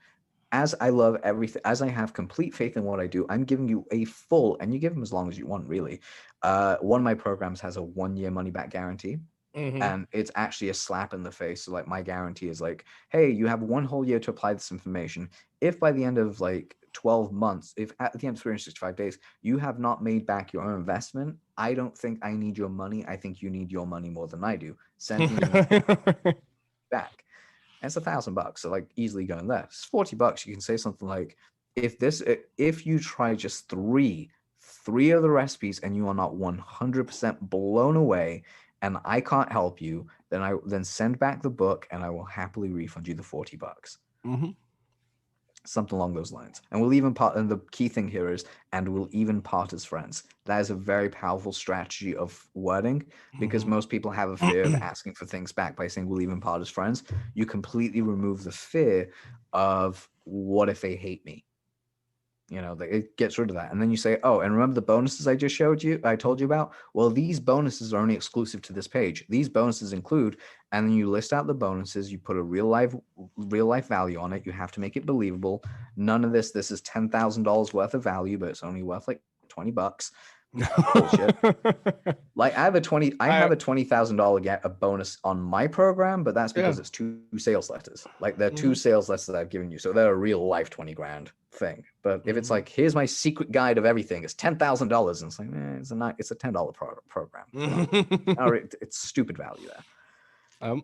Speaker 3: As I love everything, as I have complete faith in what I do, I'm giving you a full, and you give them as long as you want, really. One of my programs has a 1-year money back guarantee. And it's actually a slap in the face. So like my guarantee is like, hey, you have 1 whole year to apply this information. If by the end of like 12 months, if at the end of 365 days, you have not made back your own investment, I don't think I need your money. I think you need your money more than I do. Send me back. And it's $1,000. So like easily going there. It's $40. You can say something like, if you try just three of the recipes and you are not 100% blown away, and I can't help you, then send back the book and I will happily refund you the $40. Something along those lines. And we'll even part, and the key thing here is, and we'll even part as friends. That is a very powerful strategy of wording, because most people have a fear of asking for things back. By saying we'll even part as friends, you completely remove the fear of what if they hate me. You know, it gets rid of that. And then you say, oh, and remember the bonuses I told you about? Well, these bonuses are only exclusive to this page. These bonuses include, and then you list out the bonuses, you put a real life value on it. You have to make it believable. None of this is $10,000 worth of value, but it's only worth like $20. Bullshit. Like I have a $20,000 a bonus on my program, but that's because it's 2 sales letters. Like they're 2 sales letters that I've given you, so they're a real life 20 grand thing. But if it's like, here's my secret guide of everything, it's $10,000, and it's like, it's a $10 program. It's stupid value there.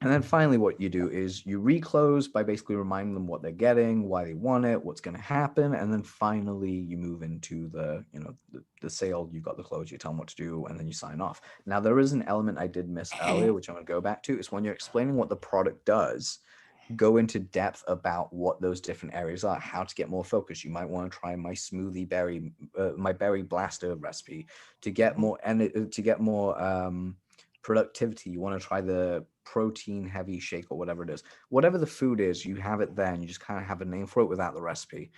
Speaker 3: And then finally, what you do is you reclose by basically reminding them what they're getting, why they want it, what's going to happen. And then finally, you move into the sale. You've got the close, you tell them what to do, and then you sign off. Now, there is an element I did miss earlier, which I'm going to go back to, is when you're explaining what the product does, go into depth about what those different areas are, how to get more focus. You might want to try my smoothie berry, my berry blaster recipe to get more, and to get more productivity. You want to try the protein heavy shake or whatever it is. Whatever the food is, you have it there and you just kind of have a name for it without the recipe.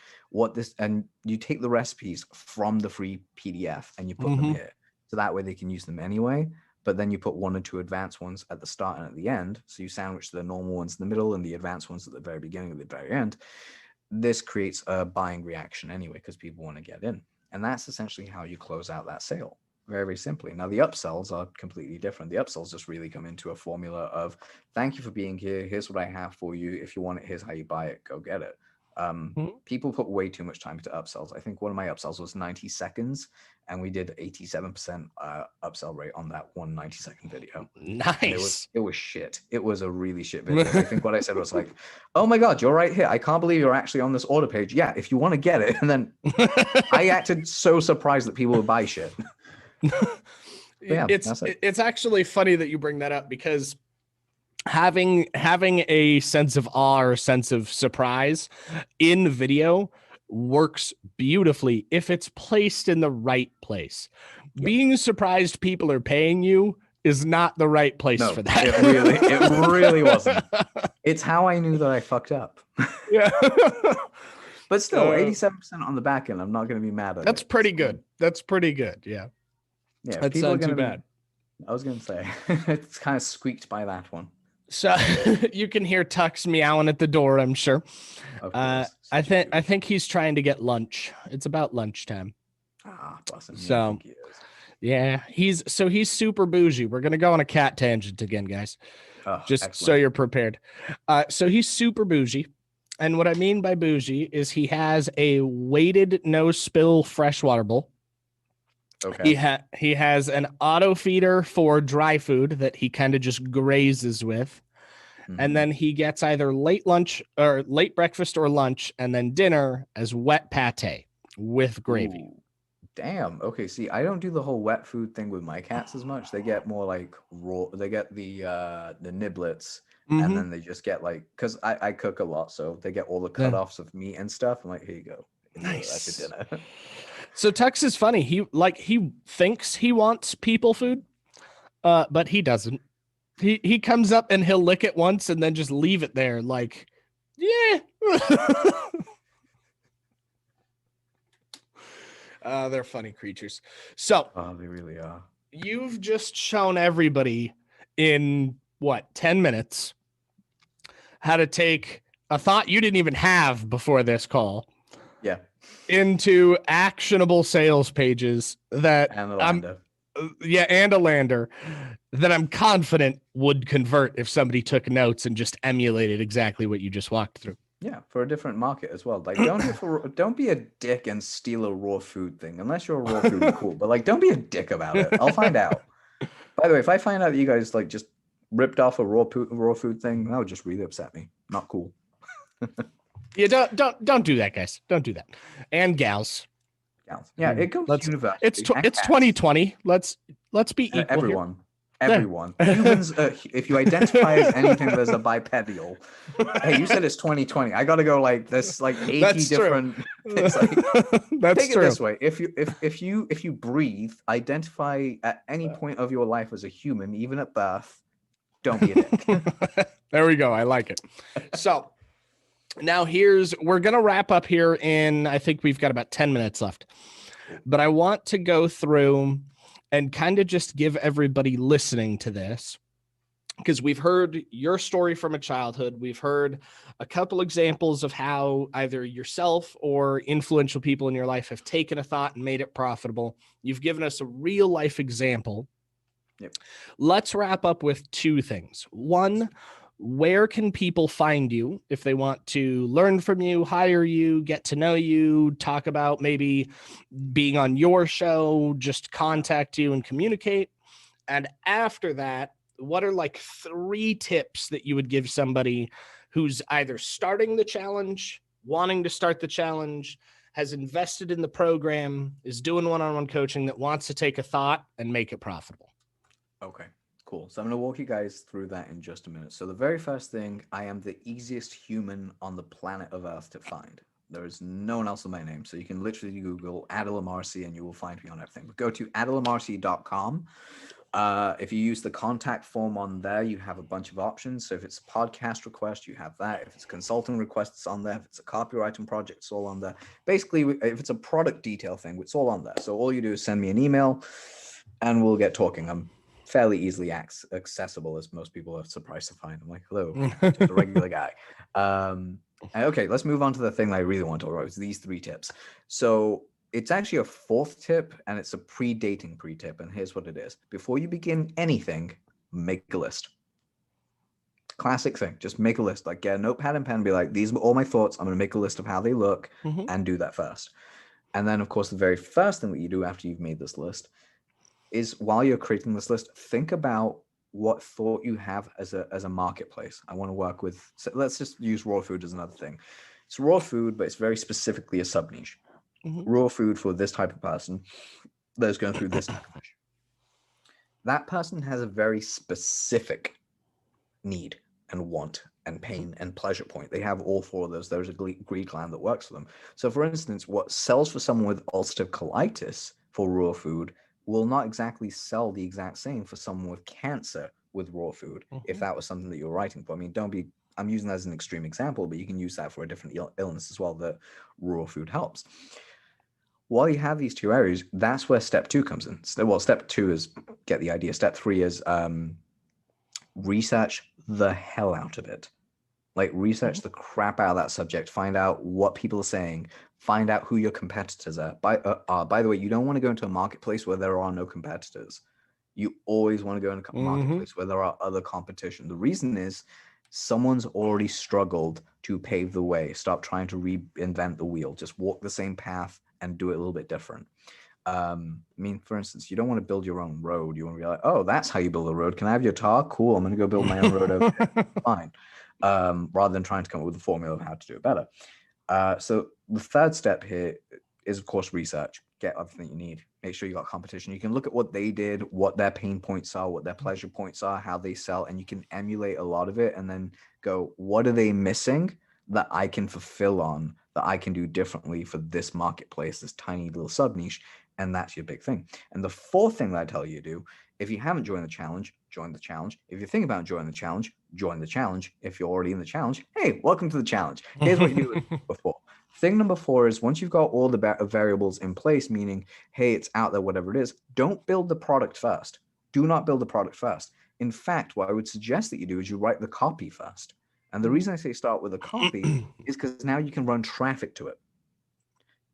Speaker 3: And you take the recipes from the free PDF and you put them here. So that way they can use them anyway. But then you put 1 or 2 advanced ones at the start and at the end. So you sandwich the normal ones in the middle and the advanced ones at the very beginning and the very end. This creates a buying reaction anyway, because people want to get in. And that's essentially how you close out that sale. Very, very simply. Now, the upsells are completely different. The upsells just really come into a formula of, thank you for being here. Here's what I have for you. If you want it, here's how you buy it. Go get it. People put way too much time into upsells. I think one of my upsells was 90 seconds, and we did 87% upsell rate on that one 90-second video.
Speaker 2: Nice.
Speaker 3: It was shit. It was a really shit video. I think what I said was like, oh my God, you're right here. I can't believe you're actually on this order page. Yeah, if you want to get it. And then I acted so surprised that people would buy shit. Yeah,
Speaker 2: it's actually funny that you bring that up, because having a sense of awe or sense of surprise in video works beautifully if it's placed in the right place. Yep. Being surprised people are paying you is not the right place for that.
Speaker 3: It really wasn't. It's how I knew that I fucked up.
Speaker 2: Yeah.
Speaker 3: But still, 87% on the back end, I'm not going to be mad at it.
Speaker 2: That's pretty good. That's pretty good. Yeah.
Speaker 3: Yeah,
Speaker 2: that's not too bad.
Speaker 3: I was going to say, it's kind of squeaked by that one.
Speaker 2: So you can hear Tux meowing at the door, I'm sure. I think he's trying to get lunch. It's about lunchtime.
Speaker 3: Bless him.
Speaker 2: So yeah, he's super bougie. We're gonna go on a cat tangent again, guys. Just excellent. So you're prepared. So he's super bougie. And what I mean by bougie is he has a weighted no spill freshwater bowl. Okay. He has an auto feeder for dry food that he kind of just grazes with. And then he gets either late lunch or late breakfast or lunch, and then dinner as wet pate with gravy.
Speaker 3: Ooh, damn. Okay. See, I don't do the whole wet food thing with my cats as much. They get more like raw. They get the niblets, and then they just get like, because I cook a lot, so they get all the cutoffs of meat and stuff. I'm like, here you go. That's your
Speaker 2: Nice.
Speaker 3: dinner.
Speaker 2: So Tux is funny. He thinks he wants people food, but he doesn't. He comes up and he'll lick it once and then just leave it there. Like, yeah. They're funny creatures. So
Speaker 3: Oh, they really are.
Speaker 2: you've just shown everybody in what 10 minutes how to take a thought you didn't even have before this call
Speaker 3: Yeah.
Speaker 2: into actionable sales pages that
Speaker 3: And the
Speaker 2: I'm
Speaker 3: lander.
Speaker 2: and a lander that I'm confident would convert if somebody took notes and just emulated exactly what you just walked through.
Speaker 3: Yeah, for a different market as well. Like, don't be a dick and steal a raw food thing unless you're a raw food cool. But like, don't be a dick about it. I'll find out. By the way, if I find out that you guys like just ripped off a raw food thing, that would just really upset me. Not cool.
Speaker 2: Yeah, don't do that, guys. Don't do that. And gals.
Speaker 3: Yeah, it goes
Speaker 2: Let's
Speaker 3: universal.
Speaker 2: it's 2020. Let's be equal here.
Speaker 3: Everyone. Humans, if you identify as anything that's a bipedal, hey, you said it's 2020. I gotta go like there's like 80
Speaker 2: That's
Speaker 3: different. It's like,
Speaker 2: That's
Speaker 3: take
Speaker 2: true.
Speaker 3: it this way: if you breathe, identify at any point of your life as a human, even at birth. Don't be a dick.
Speaker 2: There we go. I like it. So now we're gonna wrap up here in, I think we've got about 10 minutes left, but I want to go through and kind of just give everybody listening to this, because we've heard your story from a childhood. We've heard a couple examples of how either yourself or influential people in your life have taken a thought and made it profitable. You've given us a real life example.
Speaker 3: Yep.
Speaker 2: Let's wrap up with two things. One, where can people find you if they want to learn from you, hire you, get to know you, talk about maybe being on your show, just contact you and communicate? And after that, what are like 3 tips that you would give somebody who's either starting the challenge, wanting to start the challenge, has invested in the program, is doing one-on-one coaching, that wants to take a thought and make it profitable?
Speaker 3: Okay, cool. So I'm going to walk you guys through that in just a minute. So the very first thing, I am the easiest human on the planet of Earth to find. There is no one else with my name. So you can literally Google Adil Amarsi and you will find me on everything. But go to adilamarsi.com. If you use the contact form on there, you have a bunch of options. So if it's a podcast request, you have that. If it's a consulting request, it's on there. If it's a copywriting project, it's all on there. Basically, if it's a product detail thing, it's all on there. So all you do is send me an email and we'll get talking. I'm fairly easily accessible, as most people are surprised to find. I'm like, hello, just a regular guy. Okay, let's move on to the thing that I really want to talk about. It's these 3 tips. So it's actually a 4th tip, and it's a pre-dating pre-tip. And here's what it is. Before you begin anything, make a list. Classic thing. Just make a list. Like, get a notepad and pen and be like, these are all my thoughts. I'm going to make a list of how they look and do that first. And then, of course, the very first thing that you do after you've made this list is, while you're creating this list, think about what thought you have as a marketplace. I want to work with, so let's just use raw food as another thing. It's raw food, but it's very specifically a sub niche. Raw food for this type of person that's going through this type of niche. That person has a very specific need and want and pain and pleasure point. They have all 4 of those. There's a greed gland that works for them. So for instance, what sells for someone with ulcerative colitis for raw food will not exactly sell the exact same for someone with cancer with raw food, if that was something that you're writing for. I mean, I'm using that as an extreme example, but you can use that for a different illness as well, that raw food helps. While you have these 2 areas, that's where step 2 comes in. Well, step 2 is get the idea. Step 3 is research the hell out of it. Like, research the crap out of that subject, find out what people are saying, find out who your competitors are. By the way, you don't want to go into a marketplace where there are no competitors. You always want to go into a marketplace where there are other competition. The reason is someone's already struggled to pave the way. Stop trying to reinvent the wheel. Just walk the same path and do it a little bit different. I mean, for instance, you don't want to build your own road. You want to be like, oh, that's how you build a road. Can I have your tar? Cool. I'm going to go build my own road over here. Fine. Rather than trying to come up with a formula of how to do it better. So the 3rd step here is, of course, research. Get everything you need. Make sure you got competition. You can look at what they did, what their pain points are, what their pleasure points are, how they sell, and you can emulate a lot of it and then go, what are they missing that I can fulfill on, that I can do differently for this marketplace, this tiny little sub niche. And that's your big thing. And the fourth thing that I tell you to do, if you haven't joined the challenge, join the challenge. If you're thinking about joining the challenge, join the challenge. If you're already in the challenge, hey, welcome to the challenge. Here's what you do before. Thing number 4 is once you've got all the variables in place, meaning, hey, it's out there, whatever it is, don't build the product first. Do not build the product first. In fact, what I would suggest that you do is you write the copy first. And the reason I say start with a copy is because now you can run traffic to it.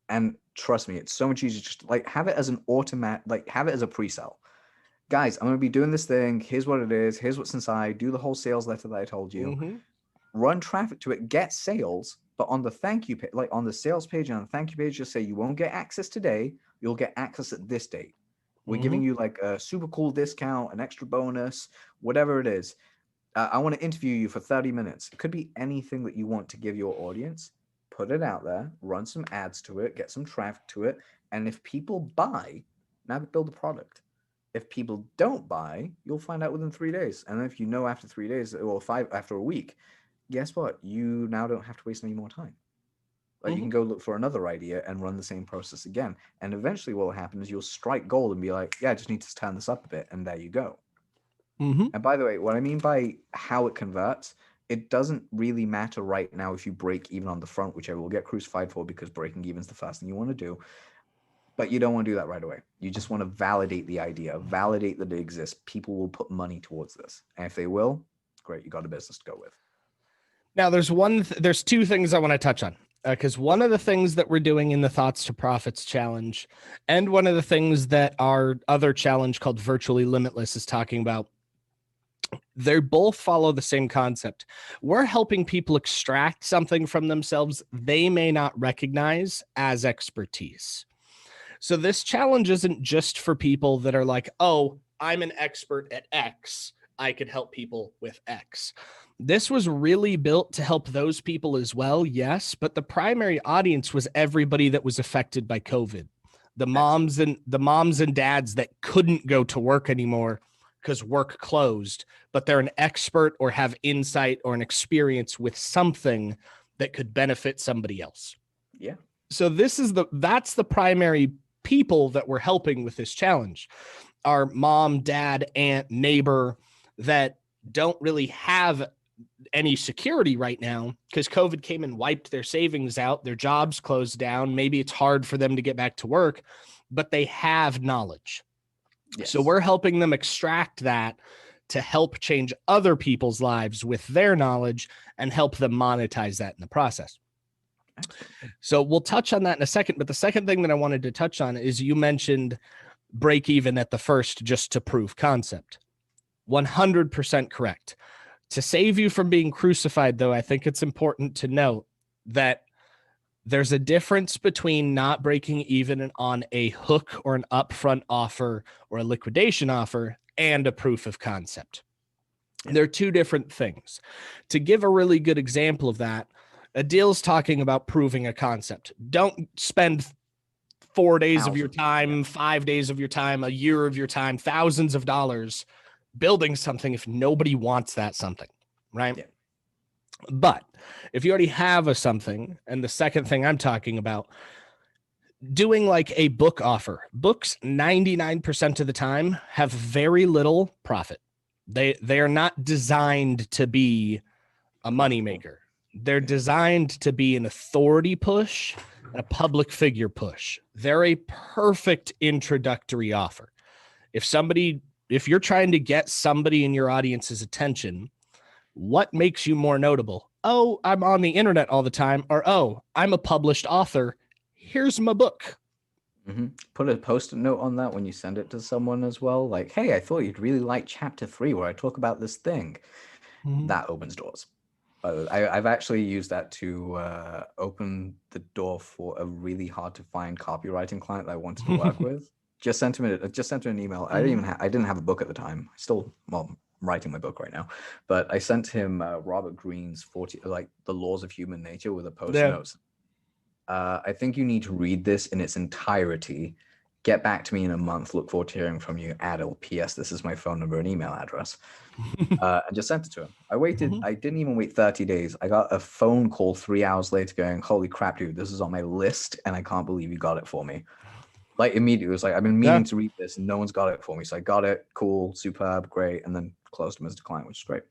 Speaker 3: And trust me, it's so much easier. Just like have it as an automatic, like have it as a pre-sell. Guys, I'm going to be doing this thing. Here's what it is. Here's what's inside. Do the whole sales letter that I told you. Run traffic to it. Get sales. But on the thank you page, like on the sales page and on the thank you page, just say you won't get access today. You'll get access at this date. We're giving you like a super cool discount, an extra bonus, whatever it is. I want to interview you for 30 minutes. It could be anything that you want to give your audience. Put it out there, run some ads to it, get some traffic to it. And if people buy, now build a product. If people don't buy, you'll find out within 3 days. And if you know after 3 days or 5 after a week, guess what? You now don't have to waste any more time. Like you can go look for another idea and run the same process again. And eventually what will happen is you'll strike gold and be like, yeah, I just need to turn this up a bit. And there you go. And by the way, what I mean by how it converts, it doesn't really matter right now if you break even on the front, which I will get crucified for because breaking even is the first thing you want to do. But you don't want to do that right away. You just want to validate the idea, validate that it exists. People will put money towards this. And if they will, great, you got a business to go with.
Speaker 2: Now, there's two things I want to touch on. Because one of the things that we're doing in the Thoughts to Profits challenge, and one of the things that our other challenge called Virtually Limitless is talking about, they both follow the same concept. We're helping people extract something from themselves they may not recognize as expertise. So this challenge isn't just for people that are like, oh, I'm an expert at X. I could help people with X. This was really built to help those people as well, yes, but the primary audience was everybody that was affected by COVID. The moms and dads that couldn't go to work anymore because work closed, but they're an expert or have insight or an experience with something that could benefit somebody else.
Speaker 3: Yeah.
Speaker 2: So that's the primary people that we're helping with this challenge. Our mom, dad, aunt, neighbor that don't really have any security right now because COVID came and wiped their savings out. Their jobs closed down. Maybe it's hard for them to get back to work, but they have knowledge. Yes. So we're helping them extract that to help change other people's lives with their knowledge and help them monetize that in the process. So we'll touch on that in a second. But the second thing that I wanted to touch on is you mentioned break even at the first just to prove concept. 100% correct. To save you from being crucified, though, I think it's important to note that there's a difference between not breaking even on a hook or an upfront offer or a liquidation offer and a proof of concept. They're two different things. To give a really good example of that, Adil's talking about proving a concept. Don't spend 4 days of your time, 5 days of your time, a year of your time, thousands of dollars building something if nobody wants that something, right? Yeah. But if you already have a something, and the second thing I'm talking about, doing like a book offer. Books 99% of the time have very little profit. They are not designed to be a moneymaker. They're designed to be an authority push, a public figure push. They're a perfect introductory offer. If you're trying to get somebody in your audience's attention, what makes you more notable? Oh, I'm on the internet all the time. Or, oh, I'm a published author. Here's my book.
Speaker 3: Mm-hmm. Put a post-it note on that when you send it to someone as well. Like, hey, I thought you'd really like chapter 3 where I talk about this thing. Mm-hmm. That opens doors. I've actually used that to open the door for a really hard to find copywriting client that I wanted to work with. Just sent him an email. Mm-hmm. I didn't have a book at the time. I'm writing my book right now, but I sent him Robert Greene's the Laws of Human Nature with a post note. I think you need to read this in its entirety. Get back to me in a month. Look forward to hearing from you. Adil. P.S. This is my phone number and email address. And just sent it to him. I waited.
Speaker 2: Mhm.
Speaker 3: I didn't even wait 30 days. I got a phone call 3 hours later going, holy crap, dude, this is on my list. And I can't believe you got it for me. Like immediately, it was like, I've been meaning
Speaker 2: Yeah.
Speaker 3: to read this and no one's got it for me. So I got it. Cool, superb, great. And then closed them as declined, which is great.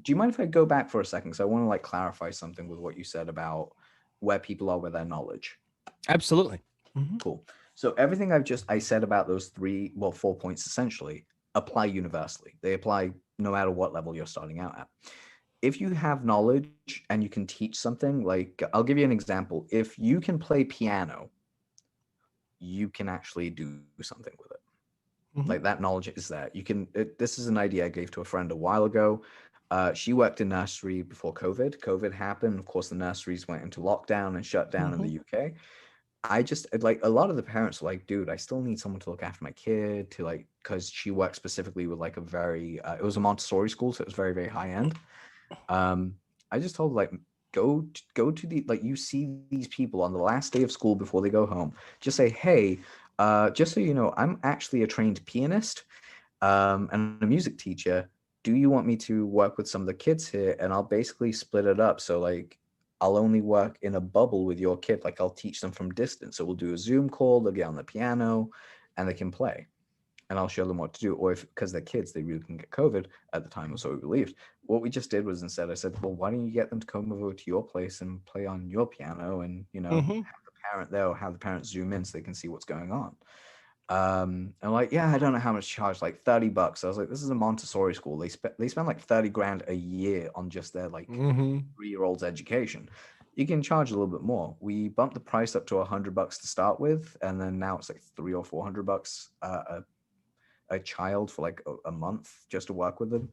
Speaker 3: Do you mind if I go back for a second? Because I want to like clarify something with what you said about where people are with their knowledge.
Speaker 2: Absolutely. Mhm.
Speaker 3: Cool. So everything I said about those 4 points essentially apply universally. They apply no matter what level you're starting out at. If you have knowledge and you can teach something, like I'll give you an example. If you can play piano, you can actually do something with it.
Speaker 2: Mhm.
Speaker 3: Like that knowledge is there. This is an idea I gave to a friend a while ago. She worked in nursery before COVID. COVID happened. Of course, the nurseries went into lockdown and shut down in the UK. I just like a lot of the parents were like, dude, I still need someone to look after my kid to like, because she worked specifically with like a very, it was a Montessori school, so it was very, very high end. I just told her, like, go to the, like, you see these people on the last day of school before they go home, just say, hey, just so you know, I'm actually a trained pianist, and a music teacher. Do you want me to work with some of the kids here? And I'll basically split it up. So like, I'll only work in a bubble with your kid. Like I'll teach them from distance. So we'll do a Zoom call, they'll get on the piano and they can play. And I'll show them what to do. Or if, because they're kids, they really can get COVID at the time, or so we believed. What we just did was instead I said, well, why don't you get them to come over to your place and play on your piano and, you know,
Speaker 2: Mhm.
Speaker 3: have the parent there or have the parent zoom in so they can see what's going on. And like, yeah, I don't know how much to charge, like $30. I was like, this is a Montessori school. They spend like 30 grand a year on just their like
Speaker 2: Mhm.
Speaker 3: 3-year-old's education. You can charge a little bit more. We bumped the price up to $100 to start with, and then now it's like $300 or $400 a child for like a month just to work with them.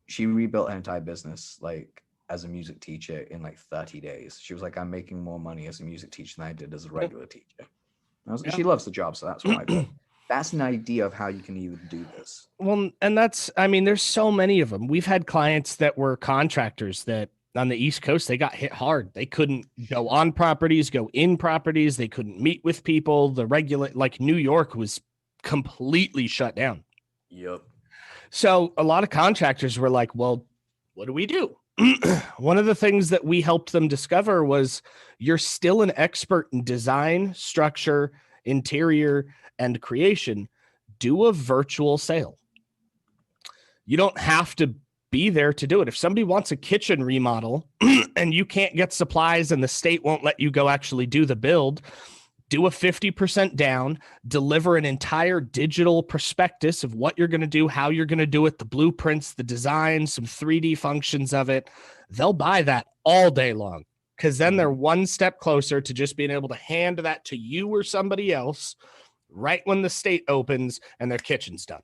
Speaker 3: She rebuilt her entire business like as a music teacher in like 30 days. She was like, I'm making more money as a music teacher than I did as a regular teacher.
Speaker 2: Yeah.
Speaker 3: She loves the job, so that's why. But that's an idea of how you can even do this.
Speaker 2: Well, and that's, I mean, there's so many of them. We've had clients that were contractors that on the East Coast, they got hit hard. They couldn't go on properties, go in properties. They couldn't meet with people. The regular, like New York was completely shut down.
Speaker 3: Yep.
Speaker 2: So a lot of contractors were like, well, what do we do? One of the things that we helped them discover was you're still an expert in design, structure, interior, and creation. Do a virtual sale. You don't have to be there to do it. If somebody wants a kitchen remodel and you can't get supplies and the state won't let you go actually do the build, do a 50% down, deliver an entire digital prospectus of what you're going to do, how you're going to do it, the blueprints, the design, some 3D functions of it. They'll buy that all day long because then they're one step closer to just being able to hand that to you or somebody else right when the state opens and their kitchen's done.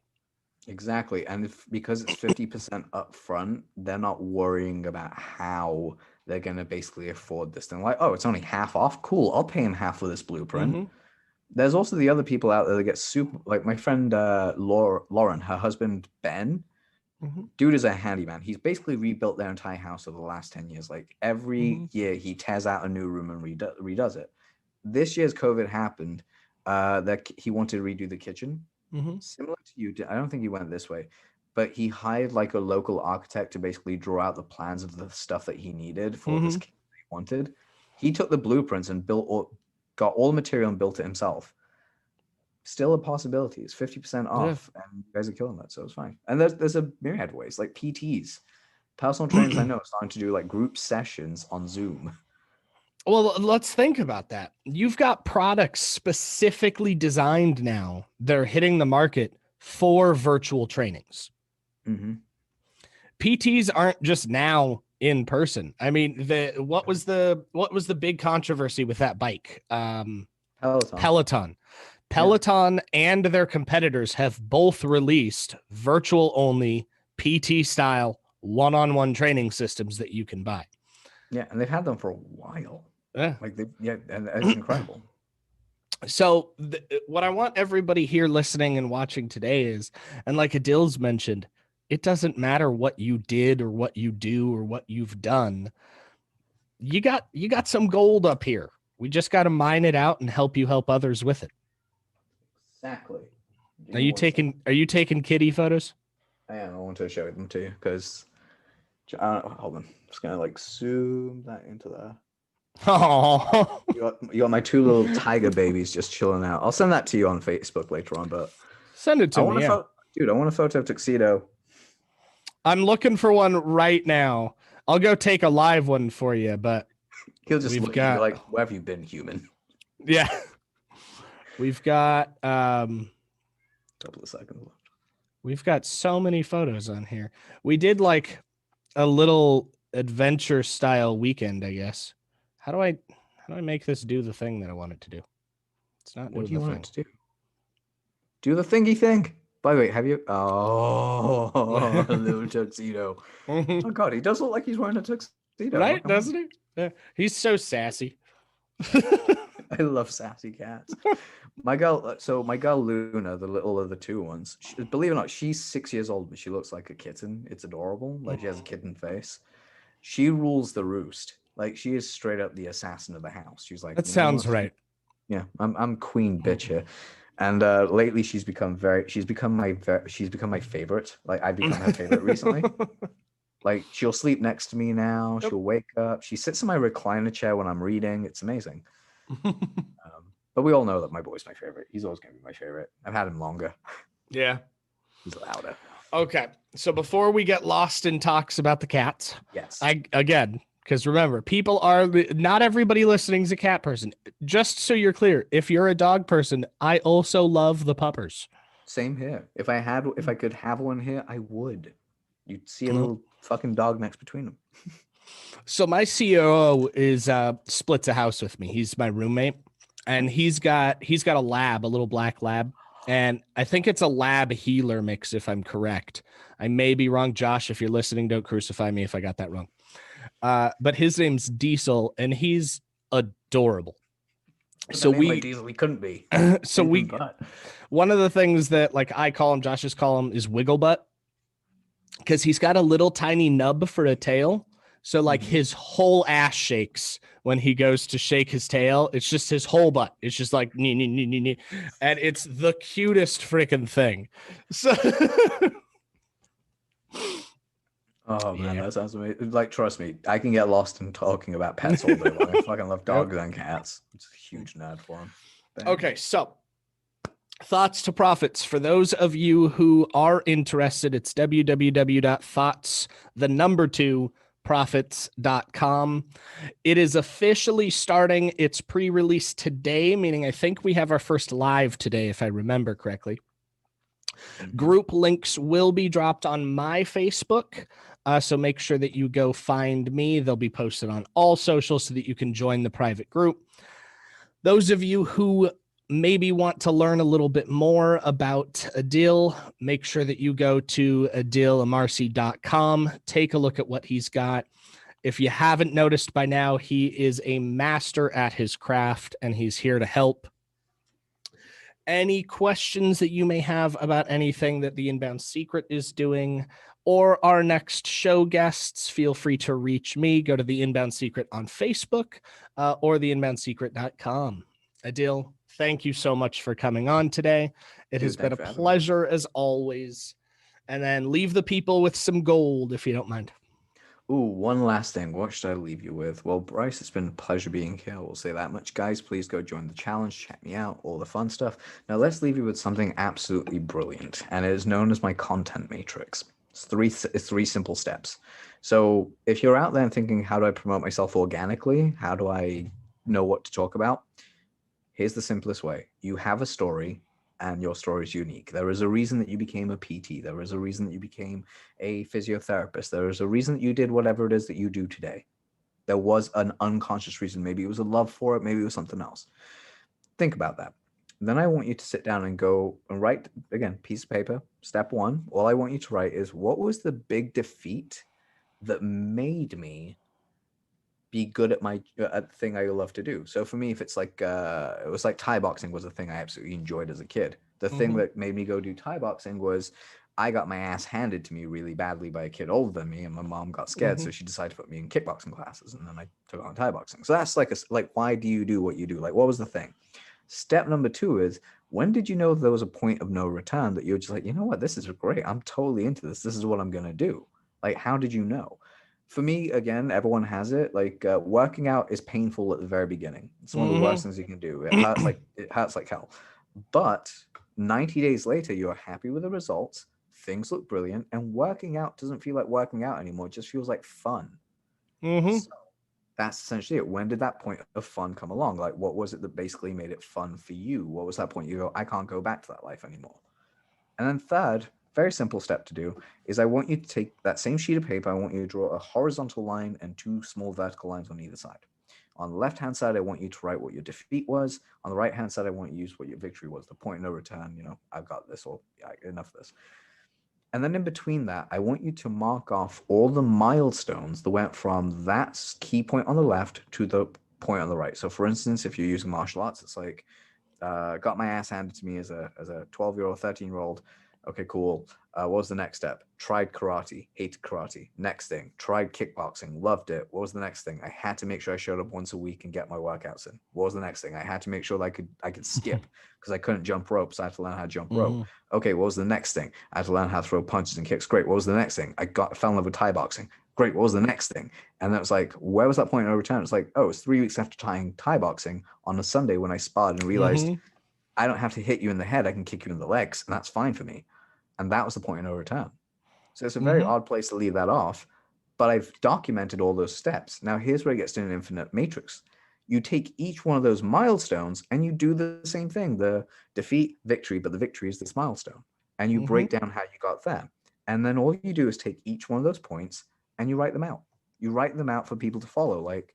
Speaker 3: Exactly. And because it's 50% up front, they're not worrying about how they're going to basically afford this thing. Like, oh, it's only half off. Cool. I'll pay him half for this blueprint.
Speaker 2: Mm-hmm.
Speaker 3: There's also the other people out there that get super, like my friend Lauren, her husband Ben.
Speaker 2: Mm-hmm.
Speaker 3: Dude is a handyman. He's basically rebuilt their entire house over the last 10 years. Like every year he tears out a new room and redoes it. This year's COVID happened. That he wanted to redo the kitchen. Similar to you, I don't think he went this way, but he hired like a local architect to basically draw out the plans of the stuff that he needed for this kitchen he wanted. He took the blueprints and got all the material and built it himself. Still a possibility. It's 50% off, and you guys are killing that, so it's fine. And there's a myriad of ways, like PTs, personal trainers. I know are starting to do like group sessions on Zoom.
Speaker 2: Well, let's think about that. You've got products specifically designed now. They're hitting the market for virtual trainings.
Speaker 3: Mm-hmm.
Speaker 2: PTs aren't just now in person. I mean, what was the big controversy with that bike? Peloton. Peloton and their competitors have both released virtual only PT style one-on-one training systems that you can buy.
Speaker 3: Yeah, and they've had them for a while.
Speaker 2: Yeah.
Speaker 3: And it's incredible.
Speaker 2: So what I want everybody here listening and watching today is, and like Adil's mentioned, it doesn't matter what you did or what you do or what you've done. You got some gold up here. We just got to mine it out and help you help others with it.
Speaker 3: Exactly. Give
Speaker 2: Are
Speaker 3: me
Speaker 2: you
Speaker 3: 1 second.
Speaker 2: taking kitty photos?
Speaker 3: I am. I want to show them to you because hold on. Just gonna like zoom that into there.
Speaker 2: Oh,
Speaker 3: You got my two little tiger babies just chilling out. I'll send that to you on Facebook later on. But
Speaker 2: send it
Speaker 3: I
Speaker 2: to
Speaker 3: want
Speaker 2: me.
Speaker 3: a
Speaker 2: Yeah,
Speaker 3: dude. I want a photo of Tuxedo.
Speaker 2: I'm looking for one right now. I'll go take a live one for you, but
Speaker 3: He'll just
Speaker 2: we've
Speaker 3: look and be
Speaker 2: got
Speaker 3: like, "Where have you been, human?"
Speaker 2: yeah, we've got
Speaker 3: Couple of seconds left.
Speaker 2: we've got so many photos on here. We did like a little adventure style weekend, I guess. How do I make this do the thing that I want it to do? It's not
Speaker 3: What
Speaker 2: doing
Speaker 3: do you
Speaker 2: the
Speaker 3: want
Speaker 2: thing.
Speaker 3: it to do? Do the thingy thing. By the way, have you? Oh, little tuxedo.
Speaker 2: Mhm.
Speaker 3: Oh God, he does look like he's wearing a tuxedo.
Speaker 2: Right,
Speaker 3: Not gonna
Speaker 2: doesn't he? Yeah. He's so sassy.
Speaker 3: lie. I love sassy cats. My girl, my girl Luna, the little of the two ones. Believe it or not, she's 6 years old, but she looks like a kitten. It's adorable. Like she has a kitten face. She rules the roost. Like she is straight up the assassin of the house. She's like,
Speaker 2: That
Speaker 3: you know
Speaker 2: sounds
Speaker 3: what?
Speaker 2: right.
Speaker 3: Yeah, I'm queen bitch here. And lately she's become my favorite. Like I've become her favorite recently. Like she'll sleep next to me now.
Speaker 2: Yep.
Speaker 3: She'll wake up. She sits in my recliner chair when I'm reading. It's amazing. But we all know that my boy's my favorite. He's always gonna be my favorite. I've had him longer.
Speaker 2: Yeah.
Speaker 3: He's louder.
Speaker 2: Okay. So before we get lost in talks about the cats,
Speaker 3: Yes.
Speaker 2: because remember, not everybody listening is a cat person. Just so you're clear, if you're a dog person, I also love the puppers.
Speaker 3: Same here. If I could have one here, I would. You'd see a
Speaker 2: Well-
Speaker 3: little fucking dog next between them.
Speaker 2: So my COO is splits a house with me. He's my roommate, and he's got a lab, a little black lab, and I think it's a lab healer mix, if I'm correct. I may be wrong, Josh. If you're listening, don't crucify me if I got that wrong. But his name's Diesel, and he's adorable. So
Speaker 3: Diesel, we couldn't be.
Speaker 2: so we
Speaker 3: But
Speaker 2: one of the things that like I call him, Josh just call him, is wiggle butt, because he's got a little tiny nub for a tail. So like his whole ass shakes when he goes to shake his tail. It's just his whole butt. It's just like nee, nee, nee, nee, nee. And it's the cutest freaking thing. So
Speaker 3: oh man,
Speaker 2: Yeah.
Speaker 3: that sounds amazing. Like, trust me, I can get lost in talking about pets all day long. I fucking love dogs and cats. It's a huge nerd for them.
Speaker 2: Okay, so thoughts to profits. For those of you who are interested, it's www.profits.com. It is officially starting its pre-release today, meaning I think we have our first live today, if I remember correctly. Group links will be dropped on my Facebook. So make sure that you go find me. They'll be posted on all socials so that you can join the private group. Those of you who maybe want to learn a little bit more about Adil, make sure that you go to adilamarsi.com. Take a look at what he's got. If you haven't noticed by now, he is a master at his craft and he's here to help. Any questions that you may have about anything that the Inbound Secret is doing or our next show guests, feel free to reach me. Go to the Inbound Secret on Facebook or theinboundsecret.com. Adil, thank you so much for coming on today. It has been a pleasure as always. And then leave the people with some gold if you don't mind.
Speaker 3: Ooh, one last thing. What should I leave you with? Well, Bryce, it's been a pleasure being here. We'll say that much. Guys, please go join the challenge. Check me out. All the fun stuff. Now, let's leave you with something absolutely brilliant. And it is known as my content matrix. It's three simple steps. So if you're out there thinking, how do I promote myself organically? How do I know what to talk about? Here's the simplest way. You have a story and your story is unique. There is a reason that you became a PT. There is a reason that you became a physiotherapist. There is a reason that you did whatever it is that you do today. There was an unconscious reason. Maybe it was a love for it. Maybe it was something else. Think about that. Then I want you to sit down and go and write, again, piece of paper. Step one, all I want you to write is, what was the big defeat that made me be good at my at the thing I love to do? So for me, if it's like it was like Thai boxing was a thing I absolutely enjoyed as a kid. The thing that made me go do Thai boxing was I got my ass handed to me really badly by a kid older than me, and my mom got scared, so she decided to put me in kickboxing classes, and then I took on Thai boxing. So that's like why do you do what you do? Like, what was the thing? Step number 2 is, when did you know there was a point of no return that you're just like, you know what, this is great. I'm totally into this. This is what I'm going to do. Like, how did you know? For me, again, everyone has it. Like, working out is painful at the very beginning. It's one of the worst things you can do. It hurts like hell. But 90 days later, you're happy with the results. Things look brilliant, and working out doesn't feel like working out anymore. It just feels like fun. So that's essentially it. When did that point of fun come along? Like, what was it that basically made it fun for you? What was that point you go, I can't go back to that life anymore? And then third, very simple step to do is, I want you to take that same sheet of paper. I want you to draw a horizontal line and 2 small vertical lines on either side. On the left-hand side, I want you to write what your defeat was. On the right-hand side, I want you to use what your victory was, the point of no return. You know, I've got this, or yeah, enough of this. And then in between that, I want you to mark off all the milestones that went from that key point on the left to the point on the right. So for instance, if you're using martial arts, it's like, got my ass handed to me as a 12-year-old, 13-year-old. Okay, cool. What was the next step? Tried karate, hated karate. Next thing, tried kickboxing, loved it. What was the next thing? I had to make sure I showed up once a week and get my workouts in. What was the next thing? I had to make sure that I could skip because I couldn't jump rope, so I had to learn how to jump rope. Okay, what was the next thing? I had to learn how to throw punches and kicks. Great. What was the next thing? I fell in love with Thai boxing. Great. What was the next thing? And that was like, where was that point of no return? It's like, oh, it's 3 weeks after trying Thai boxing on a Sunday when I sparred and realized I don't have to hit you in the head. I can kick you in the legs, and that's fine for me. And that was the point of no return. So it's a very odd place to leave that off, but I've documented all those steps. Now here's where it gets to an infinite matrix. You take each one of those milestones and you do the same thing, the defeat, victory, but the victory is this milestone. And you break down how you got there. And then all you do is take each one of those points and you write them out. You write them out for people to follow. Like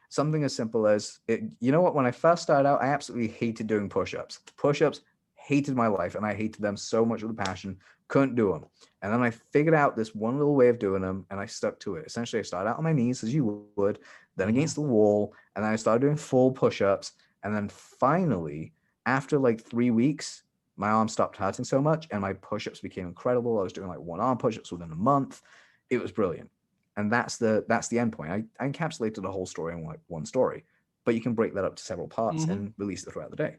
Speaker 3: something as simple as, you know what, when I first started out, I absolutely hated doing push-ups. Push-ups, hated my life, and I hated them so much with a passion, couldn't do them. And then I figured out this one little way of doing them, and I stuck to it. Essentially, I started out on my knees, as you would, then against the wall, and then I started doing full push-ups, and then finally, after like 3 weeks, my arm stopped hurting so much, and my push-ups became incredible. I was doing like 1 arm push-ups within a month. It was brilliant. And that's the end point. I encapsulated the whole story in like one story, but you can break that up to several parts and release it throughout the day.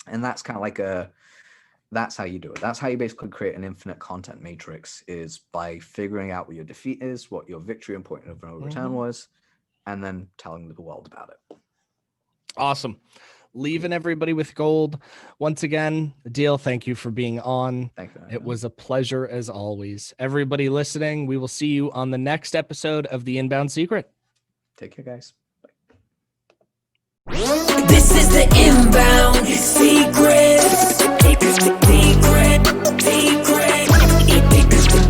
Speaker 3: And that's kind of like that's how you do it. That's how you basically create an infinite content matrix, is by figuring out what your defeat is, what your victory and point of no return was, and then telling the world about it.
Speaker 2: Awesome. Leaving everybody with gold. Once again, Adil, thank you for being on.
Speaker 3: Thank you.
Speaker 2: It was a pleasure as always. Everybody listening, we will see you on the next episode of The Inbound Secret.
Speaker 3: Take care, guys.
Speaker 1: This is the Inbound Secret.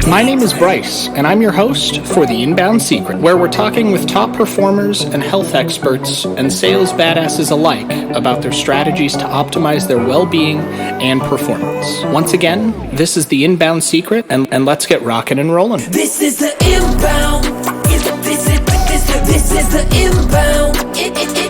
Speaker 4: My name is Bryce, and I'm your host for The Inbound Secret, where we're talking with top performers and health experts and sales badasses alike about their strategies to optimize their well-being and performance. Once again, this is The Inbound Secret, and let's get rocking and rolling.
Speaker 1: This is the Inbound. This is the Inbound.